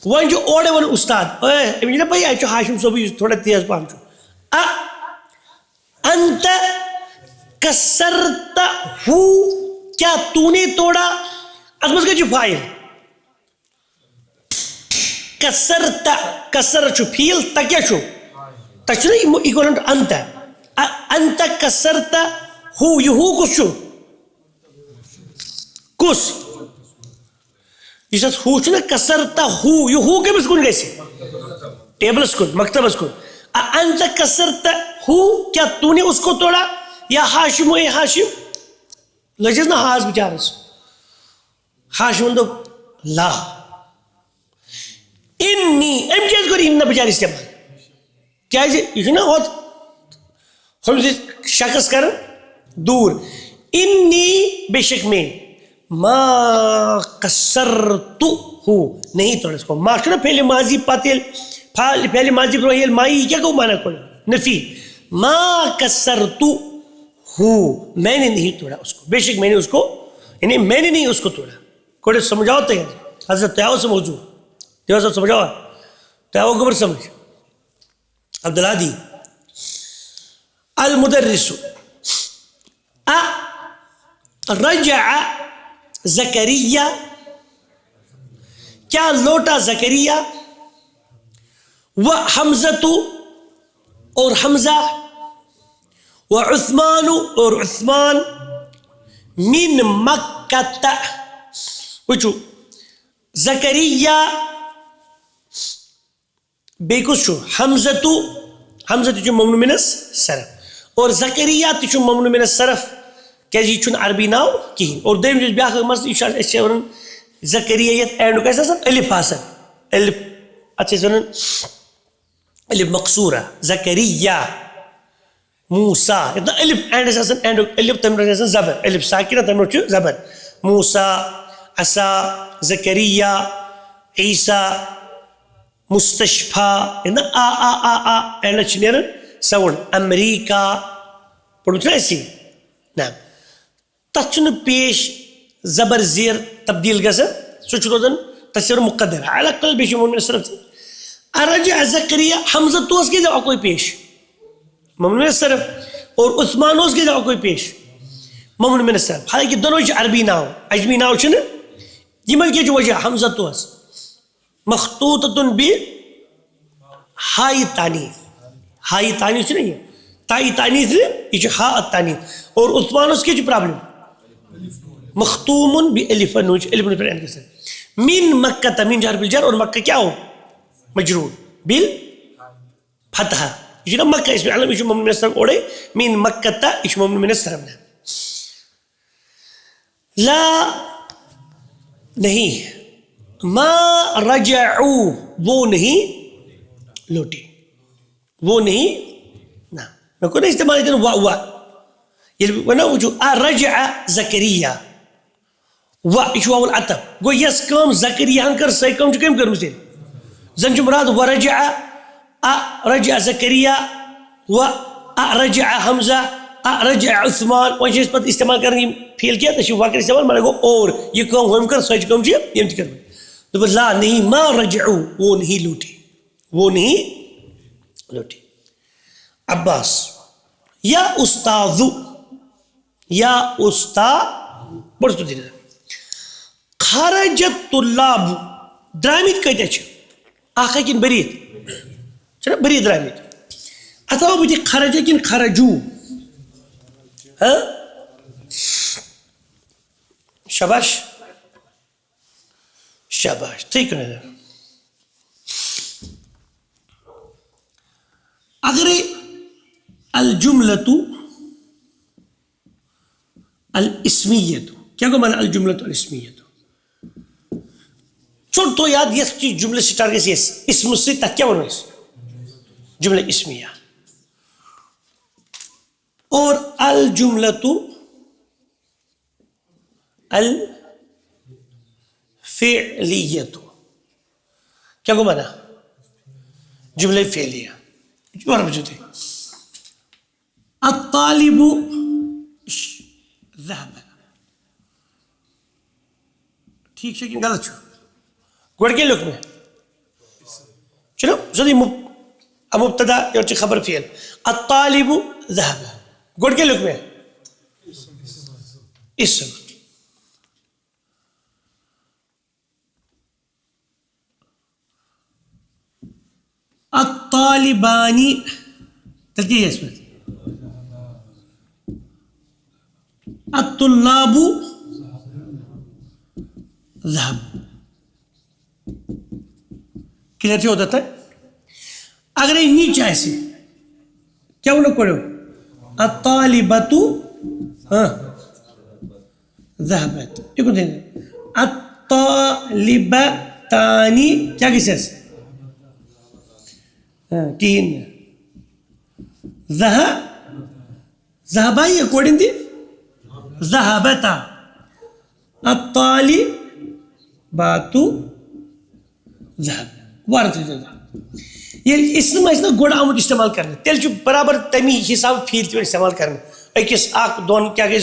وان جو اوڑے ون استاد اے نا بھائی اچھا ہاشم صوبی تھوڑا تیز پہم چھو انت کسرت ہو کیا تو نے توڑا ازمز کا جو فائل کسرت کسر چھو فیل تا کیا چھو تا چھو نا ایکولنٹ انت انت کسرت ہو یہ ہو کس چھو کس یہ ہو چھو نا کسرت ہو یہ ہو کمس کن گیسی ٹیبلس کن مکتبس کن انت کسرت ہو کیا تو نے اس کو توڑا یا ہاشم اے ہاشم لجز نا ہاز بچارس ہاشم دو لا انی ام کیس گوری ان بچار استعمال کیا یہ نا بہت ہم شخص کر دور انی بے شک میں ما قصرت ہو نہیں توڑا اس کو ما شنا پہلے ماضی پاتل پہلے ماضی پروہیل مائی کیا کو مانا کھولا نفی ما قصرت ہو میں نے نہیں توڑا اس کو بے شک میں نے اس کو یعنی میں نے نہیں اس کو توڑا کوئی سمجھاؤ تو ہے حضرت تیاو سے موضوع تیاو سے سمجھاؤ تیاو گبر سمجھ عبدالعادی المدرس رجع زکریہ کیا لوٹا زکریہ و حمزۃ اور حمزہ و عثمان اور عثمان من مکہ وچو زکریہ بیکس چھو حمزۃ چھو ممنوع من الصرف اور زکریہ تہ چھو ممنوع من الصرف کیا جی چھن عربی ناو کہین اور دیم جو بیاکھ مسئلہ اس ونن زکریہ یت اینڈ کیسا سن الف آسن الف اچھے ونن الف مقصورہ زکریہ موسیٰ اتنا الف اینڈ آسن اینڈ الف تمر آسن زبر الف ساکنہ تمر چھو زبر موسیٰ عصا زکریہ عیسیٰ مستشفیٰ اتنا آ اینڈ چنیرن ساؤنڈ امریکہ پڑھو چھنا ایسی نعم تچن پیش زبر زیر تبدیل گزر سوچ روزن تصور مقدر على قلب بیش ممنوع من الصرف ارجع زکریہ حمزہ توس کے جاؤ کوئی پیش ممنوع من الصرف اور عثمان اس کے جاؤ کوئی پیش ممنوع من الصرف حالانکہ دونوں عربی ناو عجمی ناو چھن یہ مل کے جو وجہ حمزہ توس مخطوطۃ بی ہائی تانیث ہائی تانیث چھن یہ تائی تانیث یہ جو ہا التانیث اور عثمان اس کے جو پرابلم مختوم بالف نون الف نون پر این کسر من مکہ تمین جار بالجر اور مکہ کیا ہو مجرور بالفتحہ یہ نا مکہ اس میں علم یہ ممنوع من الصرف اوڑے من مکہ تا یہ ممنوع من الصرف لا نہیں ما رجعو وہ نہیں لوٹے وہ نہیں نا میں کو نہیں استعمال دیتے وا یہ نا وہ جو رجع زکریہ وا اشواء العطب گو یس کام زکریہ کر سی کام جو کم کر مسئل زن جو مراد ورجع رجع زکریہ و رجع حمزہ رجع عثمان وہ چیز پر استعمال کرنے پھیل کیا تو واقعی استعمال مانا گو اور یہ کام ہم کر سی کام جو یہ کر تو لا نہیں ما رجعو وہ نہیں لوٹے وہ نہیں لوٹے عباس یا استاذ یا استاد بڑھ تو دینا خرجت طلاب درامید کہتے ہیں آخا کن برید چنا برید درامید اتاو بیٹی خرج کن خرجو شاباش شاباش ٹھیک ہے اگر الجملۃ الاسمیت کیا کو مانا الجملۃ الاسمیت چھوٹ تو یاد یہ چیز جملے سے ٹارگیس یہ اسم سے تک کیا بنو اس جملہ اسمیہ اور الجملۃ الفعلیت کیا کو مانا جملہ فعلیہ جو عرب جو تھے الطالب ذهب ٹھیک ہے کہ غلط چھو گوڑ کے لکھ میں چلو زدی مبتدا یا خبر فعل الطالب ذهب گوڑ کے لکھ میں اسم الطالبانی تلقی ہے اس میں الطلاب ذهب. کلیئر تھی ہوتا ہے. اگر یہ نیچے ایسے کیا وہ لوگ پڑھو الطالبۃ ذهبت. یہ کون دیں الطالبتان کیا کیسے تین ذهبا ہی اکارڈنگ دی ذهبتا الطالبات ذهب وارد یہ اس میں گوڑ آمد استعمال کرنا تیل چھو برابر تمی حساب پھیر تیو استعمال کرنا اکس آخ دون کیا گئی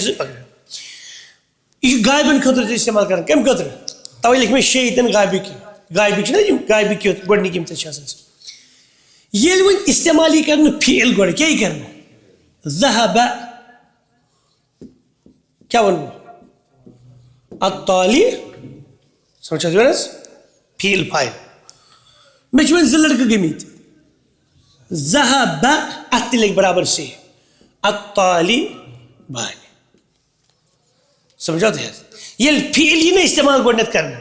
یہ غائبن خطر استعمال کرنا کم خطر توی لکھ میں شیطن غائبی کی غائبی چھنا غائبی کی گوڑنی کی امتحان یہ وہ استعمال ہی کرنا فعل گوڑ کیا ہی کرنا ذهب کیا ونو الطالب سمجھا دیو ناس فعل فاعل میں چھوئے زلڑک گمیت ذهب اتلک برابر سے الطالبان سمجھا دیا یہ فعل ہی نہیں استعمال گوڑنت کرنا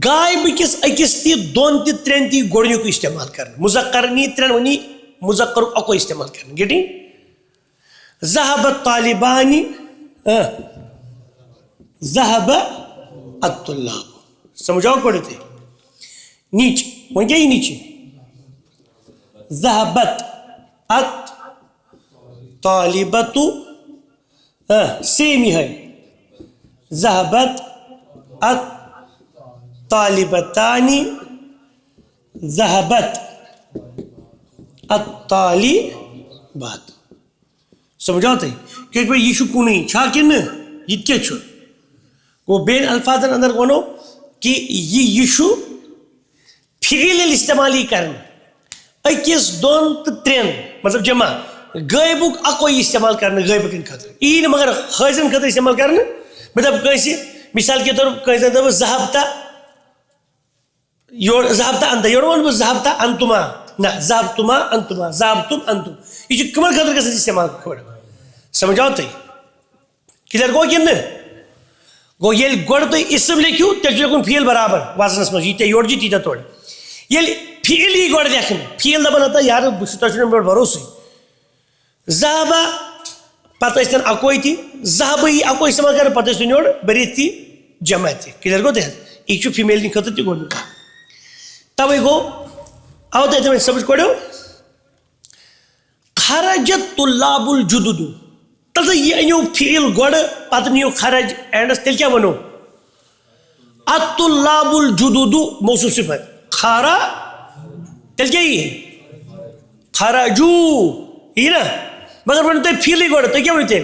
غائب کس اکس تی دون تی ترین تی گوڑنیوں کو استعمال کرنا مذکر نی ترین ونی مذکر اکو استعمال کرنا گیٹنگ ذهب الطالبان ذهب الطلاب سمجھاؤ پڑھے تھے نیچے وہاں کیا ہی نیچے ذهبت الطالبۃ سیم ہی ہے ذهبت الطالبتان ذهبت الطالبات سمجھاؤ تھے کہ یہ چھو کونی چھا کن یہ کیا چھو وہ بین الفاظن اندر ونو کہ یہ چھو فعل استعمال ہی کرنا اکیس دون ترین مطلب جمع غائبک اکوئی استعمال کرنا غائبک ان خطر این مگر خیزن خطر استعمال کرنا مطلب کیسے مثال کے طور پر کیسے دب ذهبتا ذهبتا انت یورون ذهبتا انتما نہ ذهبتما انتما ذهبتم انتم یہ جو کمل خطر کا استعمال کرنا سمجھاؤ تے کلیئر گو کن گو یہ گوڑ تو اسم لکھو تیل لکھن فیل برابر وازنس مجھ یہ یوڑ جی تیتا توڑ یہ فیل ہی گوڑ دیکھنا فیل دبن آتا یار بشتا چنے میں بھروسی ذہبہ پتہ استن اکوئی تھی ذہبہ ہی اکوئی استعمال کرنا پتہ استن یوڑ بریت تھی جمع تھی کلیئر گو دیکھنا ایک چو فیمیل نہیں خطر تھی گوڑ نکا تب گو آو دیتا میں سمجھ کوڑے ہو خرجت طلاب الجدد تلتا یہ انیو فعل گوڑ پتنیو خرج اینڈس تل کیا ونو الطلاب الجدد موصوف صفت خارا تل کیا ہی ہے خرجو یہ نا مگر ونو تے فعل گوڑ تو کیا ونو تے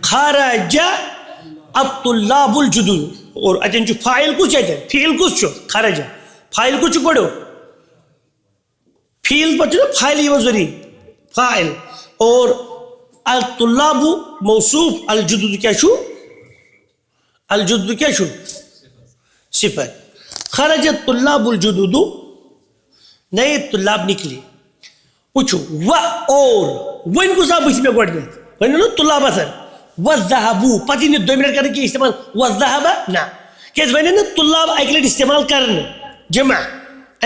خرج الطلاب الجدد اور اچھن جو فائل کچھ ہے فعل کچھ چھو خرج فائل کچھ گوڑو فعل پچھو فائل یہ وزری فائل اور الطلاب موصوف الجدد کیا شو الجدد کیا شو صفت خرج الطلاب الجدد نئے طلاب نکلے پوچھو و اور وہ ان کو صاحب اسی میں گوڑ دیں وہ طلاب اثر وَالذَّهَبُ پتی نے 2 منٹ کرنے کی استعمال وَالذَّهَبَ نا کیس وہ نے طلاب ایک لئے استعمال کرنے جمع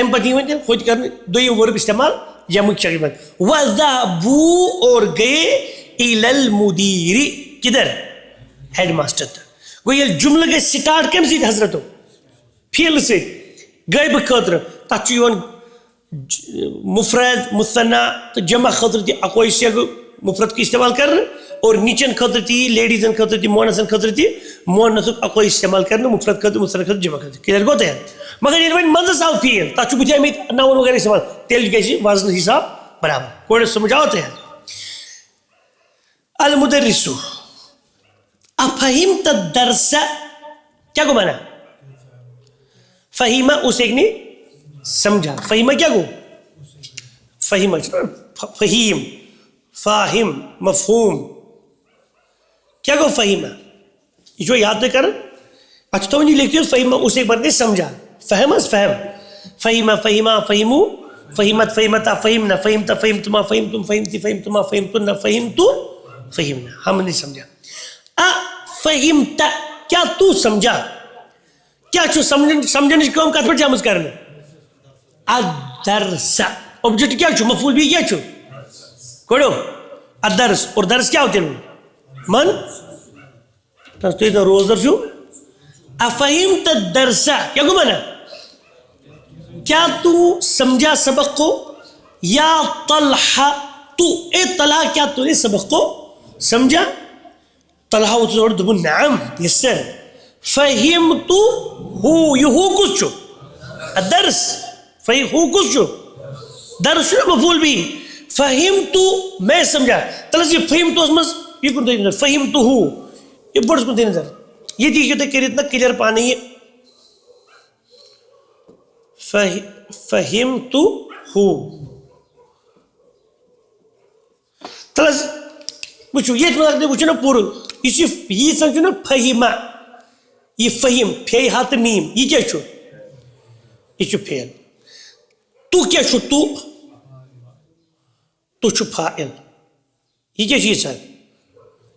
ام پتی ہوئے خود کرنے 2 ورب استعمال جمع شکل میں وَالذَّهَبُ اور گئے إِلَى الْمُدِيرِ کدھر ہیڈ ماسٹر تھا وہ یہ جملہ کے سٹارٹ کم سیدھ حضرت ہو فیل سے گئے بخطر تاچیون مفرد مثنى تو جمع خطر تھی اکوئی سے مفرد کی استعمال کرنا اور نیچن خطر تھی لیڈیزن خطر تھی مونسن خطر تھی مونسن اکوئی استعمال کرنا مفرد خطر مثنى خطر جمع خطر کلیئر گوتے ہیں مگر یہ منظر صاحب فیل تاچو بجھے امید ناون وغیرہ استعمال تیل گیسی وزن حساب برابر کوئی سمجھاوتے ہیں المدرس افہمت الدرس کیا کو مانا فہیمہ اس ایک نے سمجھا فہیمہ کیا کو فہیمہ فہیم فاہم مفہوم کیا کو فہیمہ یہ جو یاد کر اچھا تو نہیں لکھتی ہو فہیمہ اس ایک بار نے سمجھا فہم از فہم فہیمہ فہیمہ فہیمو فہیمت فہیمتا فہمنا فہمتا فہمتما فہمتم فہمتی فہمتما فہمتن فہمتو فہمنا ہم نے سمجھا فہمت کیا تو سمجھا کیا چھو سمجھنے کام کت پہ آمز کرنے الدرس اوبجیکٹ کیا چھو مفعول بھی کیا چھو کڑو الدرس اور درس کیا ہوتے ہیں من تو اتنا روزدر چھو افہمت الدرس کیا کو مانا کیا تو سمجھا سبق کو یا طلحہ تو اے طلحہ کیا تو نے سبق کو سمجھا طلحہ وہ تو دبو نعم یس سر فہمت ہو یہ ہو کچھ چھو الدرس فہم ہو کچھ چھو درس چھو مفعول بھی فہمت میں سمجھا طلحہ یہ فہمت اس مز یہ کن دے فہمت ہو یہ بڑھ کن دے نظر یہ دیکھو تے کہ اتنا کلیئر پانی ہے فہمت ہو طلحہ وچھو یہ مطلب وچھو نا پورا یہ سمجھو نا فہمہ یہ فہم پھی ہاتھ میم یہ کیا چھو یہ چھو پھیل تو کیا چھو تو چھو فائل یہ کیا چیز ہے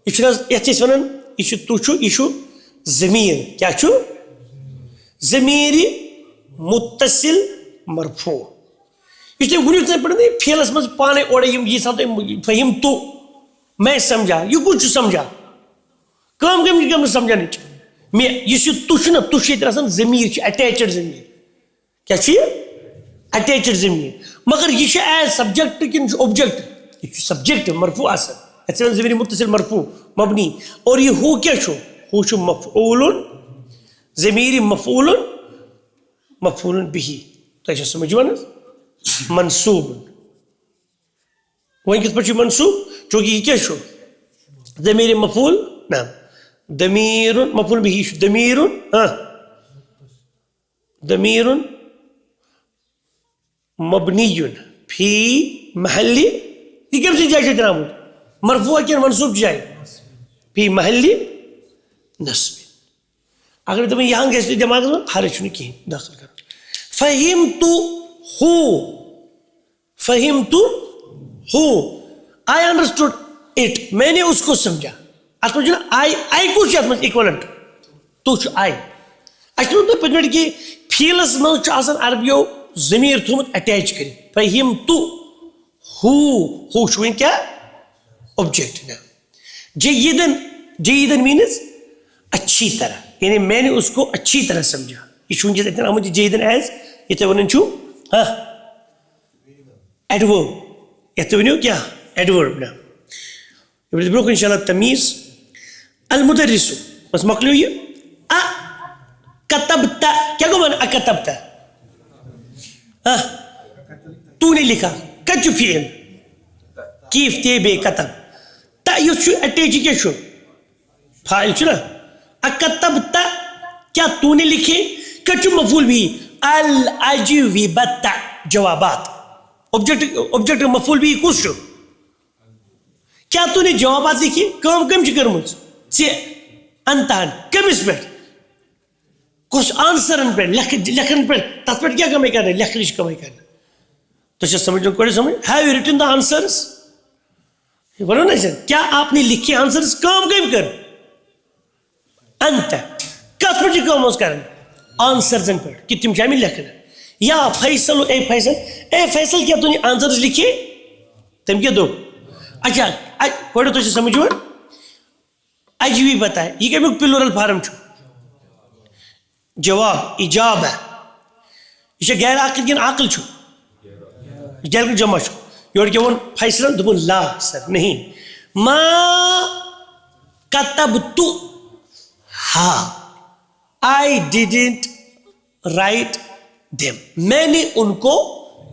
یہ چھو نا یہ چیز ونن یہ چھو تو چھو یہ چھو ضمیر کیا چھو ضمیر متصل مرفوع یہ چھو گنیو تنے پڑھنے پھیل اس مز پانے اوڑے یہ ساتھ فہم تو میں سمجھا یہ کچھ سمجھا کام سمجھا نہیں چھو میں یہ چھو تو چھو نا تو چھو اتنا ضمیر چھو اٹیچڈ ضمیر کیا چھو اٹیچڈ ضمیر مگر یہ چھو ایز سبجیکٹ کن اوبجیکٹ یہ چھو سبجیکٹ مرفوع آسا ایسے ضمیر متصل مرفوع مبنی اور یہ ہو کیا چھو ہو چھو مفعول ضمیر مفعول بھی تو ایسا سمجھوانا منصوب وہیں کس پر چھو منصوب چونکہ یہ کیا چھو ضمیر مفعول نعم ضمیر مفعول بھی ضمیر ضمیر مبنی فی محل یہ کیا سے جائے جناب مرفوع کیا منصوب جائے فی محل نصب اگر تمہیں یہاں گیسے دماغ میں حرج نہیں کی داخل کرو فہمت ہو I understood it میں نے اس کو سمجھا ات میں آئی کو چھ ات میں ایکولنٹ تو چھ آئی اچھا تو پتہ کہ فیلس من چھ آسان عربیو ضمیر تھومت اٹیچ کری فہمت ہو چھ کیا آبجیکٹ نا جیدن مینز اچھی طرح یعنی میں نے اس کو اچھی طرح سمجھا یہ چھو ونکس اتنا آمد جیدن ایز یہ تو ونن چھو ایڈورب یہ تو ونیو کیا ایڈورب نا یہ بروک انشاءاللہ تمیز المدرس بس مکلیو یہ کتبتا کیا کو مانا کتبتا تو نے لکھا کچھ فعل کیف تے بے کتب تا یہ چھو اٹیچ کیا چھو فائل چھو نا اکتبتا کیا تو نے لکھے کچھ مفعول بھی الاجوبت جوابات اوبجیکٹ مفعول بھی کس چھو کیا تو نے جوابات لکھے کام کم چھ کرمز سے انتان کمس پہ کس آنسرن پہ لکھن پہ تس پہ کیا کمی کرنا لکھنش کمی کرنا تو چھ سمجھو کوئی سمجھ have you written the answers بولو نا سر کیا آپ نے لکھے آنسرز کام کم کر انت کس پہ کام اس کرنا آنسرزن پہ کہ تم شامل لکھنا یا فیصل اے فیصل کیا تو نے آنسرز لکھے تم کیا دو اچھا کوئی تو سمجھو اجوی بتائے یہ کہ میں پلورل فارم چھو جواب اجاب ہے یہ غیر عاقل کن عاقل چھو غیر جمع چھو یہ کہ وہ فیصلہ دبن لا سر نہیں ما کتبت ہا I didn't write them میں نے ان کو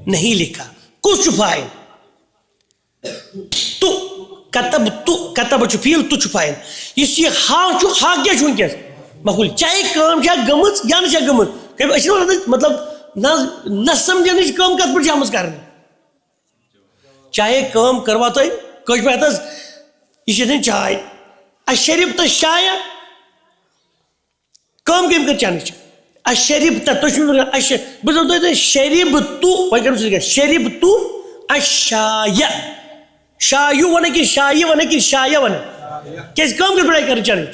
نہیں لکھا کچھ فائل تو کتب فیل تو فائل اس یہ ہا کیا چھو ونکس مقبول چاہے کام چھا گمز یا نہ چھا گمز مطلب نہ سمجھنے کام کت پہ آمز کرنے چاہے کام کروا تو کچھ پہ یہ چائے اشرب تو شایا کام کم کر چاہنے اشرب تو شرب تو شرب تو اشایا شایو ون کہ شایہ ون کہ شایہ ون کیسے کام کر پڑھائی کرنا چاہنے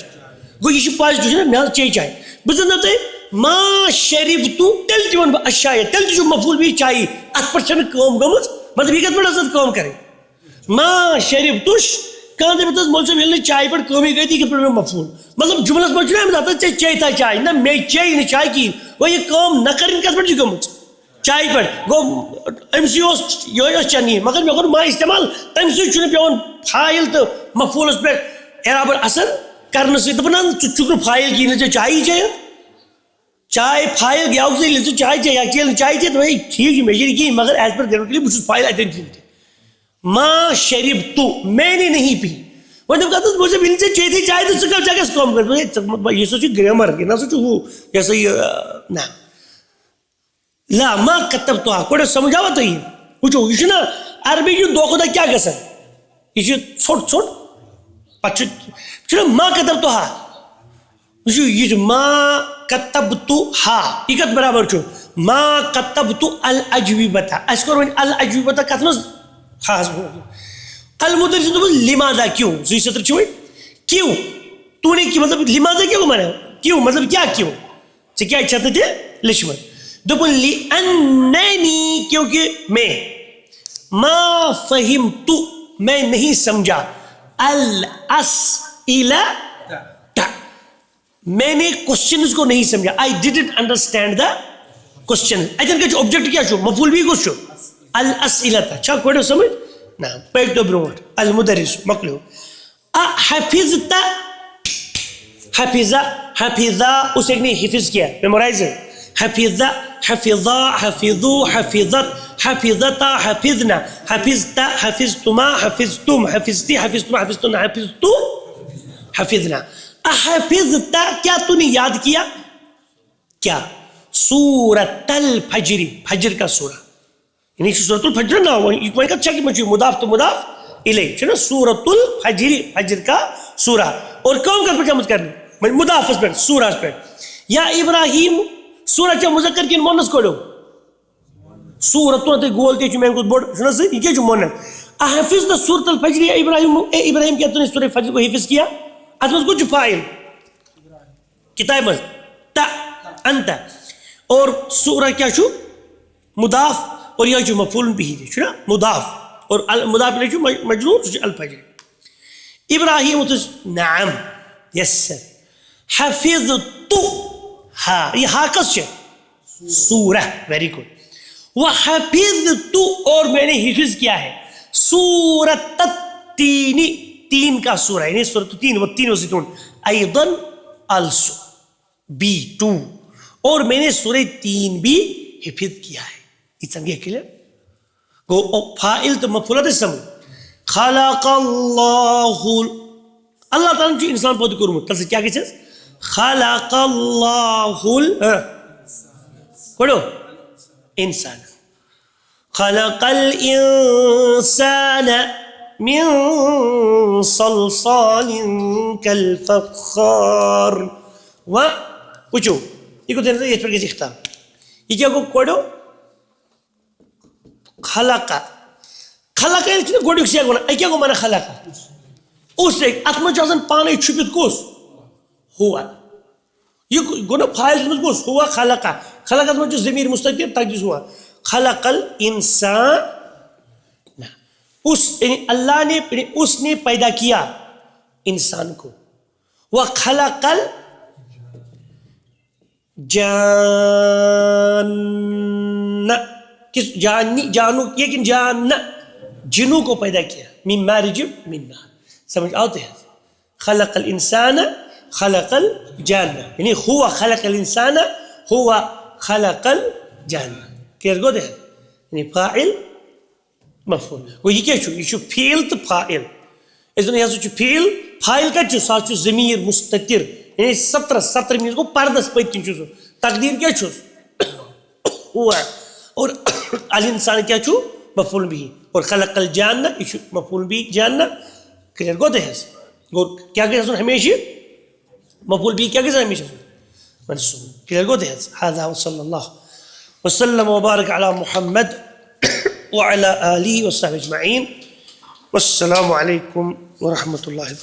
گو یہ پازٹو نا مے چے چائے بہ نا تھی ما شربتو تیل تہ ون بہ اشائے تیل تہ مفعول بھی چائے ات پہ گمت مطلب یہ کت پہ کام کریں ما شربتش کہاں دے مول صاحب یل چائے پہ کمی گئی تھی کت پہ مفعول مطلب جملس مجھ نا چے تا چائے نہ مے چے نا چائے کہین وہ یہ کام نہ کریں کت پہ گمت چائے پہ گو امس یہ چنی مگر مے کور ما استعمال تمہ سی پیون فائل تو مفعولس پہ اعراب اثر کرنے سے دپان ژٕ فائل کہین ژے چائے چے چائے فائل گیا ژٕ چائے چے یا چیل چائے چے تو ٹھیک مے کہین مگر ایز پر گرامر بہ فائل اتن کہین ما شربتو میں نے نہیں پی وہ مجھے بل سے چے تھی چائے تو ژٕ کیٛاہ کام کر یہ سا گرامر یہ نا سا ہو یہ سا یہ نا لا ما کتبتها گوڑ سمجھاوا تھی وچو یہ نا عربی کی دو خدا کیا گسن یہ ژھوٹ ژھوٹ پچھو ما کتبتها یہ ما کتبتها یہ کت برابر چھو ما کتبت الاجوبۃ اس کو الاجوبۃ کت مز خاص المدرس لماذا کیوں زی ستر چھو کیوں تو نے کی مطلب لماذا کیوں مانا کیوں مطلب کیا کیوں سے کیا چاہتے تھے لشمن دبن لأننی کیونکہ میں ما فہمت میں نہیں سمجھا الاسئلہ میں نے کوسچنز کو نہیں سمجھا I didn't understand the question اتن کہ آبجیکٹ کیا چھو مفعول بھی کچھ چھو الاسئلہ چھا کوڑو سمجھ نا پیک دو بروٹ المدرس مکلو حفظت حفظہ اس ایک نے حفظ کیا میمورائز ہے حفظ حفظا حفظو حفظت حفظتا حفظنا حفظتا حفظتما حفظتم حفظتی حفظتما حفظتن حفظتو حفظنا احفظتا کیا تو نے یاد کیا کیا سورۃ الفجر فجر کا سورہ یعنی سورۃ الفجر نہ ہو یہ کوئی کا چاہیے مجھے مضاف تو مضاف الیہ چھنا سورۃ الفجر فجر کا سورہ اور کون کر پہ کیا مت کرنے مضاف پر سورہ پر یا ابراہیم سورہ کیا مذکر کن مونس کوڑو سورۃ تو گول تے میں کو بڑ سنا سے یہ جو مونس احفظ دا سورۃ الفجر یا ابراہیم اے ابراہیم کیا تو نے سورہ فجر کو حفظ کیا اس کچھ فاعل کتاب میں تا انت اور سورہ کیا چھو مضاف اور یہ جو مفعول بھی ہے چھنا مضاف اور مضاف الیہ جو مجرور الفجر ابراہیم تو نعم یس حفظت ہاں یہ ہا کس چھے سورہ ویری گڈ وحفظت اور میں نے حفظ کیا ہے سورۃ التین تین کا سورہ یعنی سورۃ التین وہ تین وزیتون ایضاً also بی ٹو اور میں نے سورہ تین بھی حفظ کیا ہے یہ سمجھے کلیئر گو فائل تو مفعول ہے سمجھ خلق اللہ اللہ تعالیٰ نے جو انسان پیدا کرمت تل سے کیا کہتے ہیں خلق اللہ پڑھو انسان خلق الانسان من صلصال کالفخار و پوچھو یہ کو دینا یہ پر کسی اختام یہ کیا کو پڑھو خلق خلق ہے گوڑی کسی آگونا ای کیا کو مانا خلق اس ایک اتمن چاہتا پانے چھپت کس ہوا یہ گونا فائل سمجھ کس ہوا خلقہ خلقہ سمجھ جو ضمیر مستقر تقدیس ہوا خلق الانسان اس یعنی اللہ نے اس نے پیدا کیا انسان کو وخلق الجان کس جانی جانو لیکن جان جنوں کو پیدا کیا من مارج من نار سمجھ آتے ہیں خلق الانسان خلق الجان یعنی هو خلق الانسان هو خلق الجان کلیئر گو دے یعنی فاعل مفعول وہ یہ کیا چھو یہ چھو فعل تو فاعل اس دنیا یہ چھو فعل فاعل کا چھو ساتھ چھو ضمیر مستتر یعنی ستر مینس کو پردس پیتن چھو تقدیر کیا چھو ہوا اور الانسان کیا چھو مفعول بھی اور خلق الجان یہ چھو مفعول بھی جان کلیئر گو دے کیا کہ ہمیشہ مفعول بھی کیا کہ ہمیشہ منصوب کلیئر گو دے هذا وصلی اللہ وسلم وبارک علی محمد وعلى آله وصحبه اجمعين والسلام عليكم ورحمة الله وبركاته.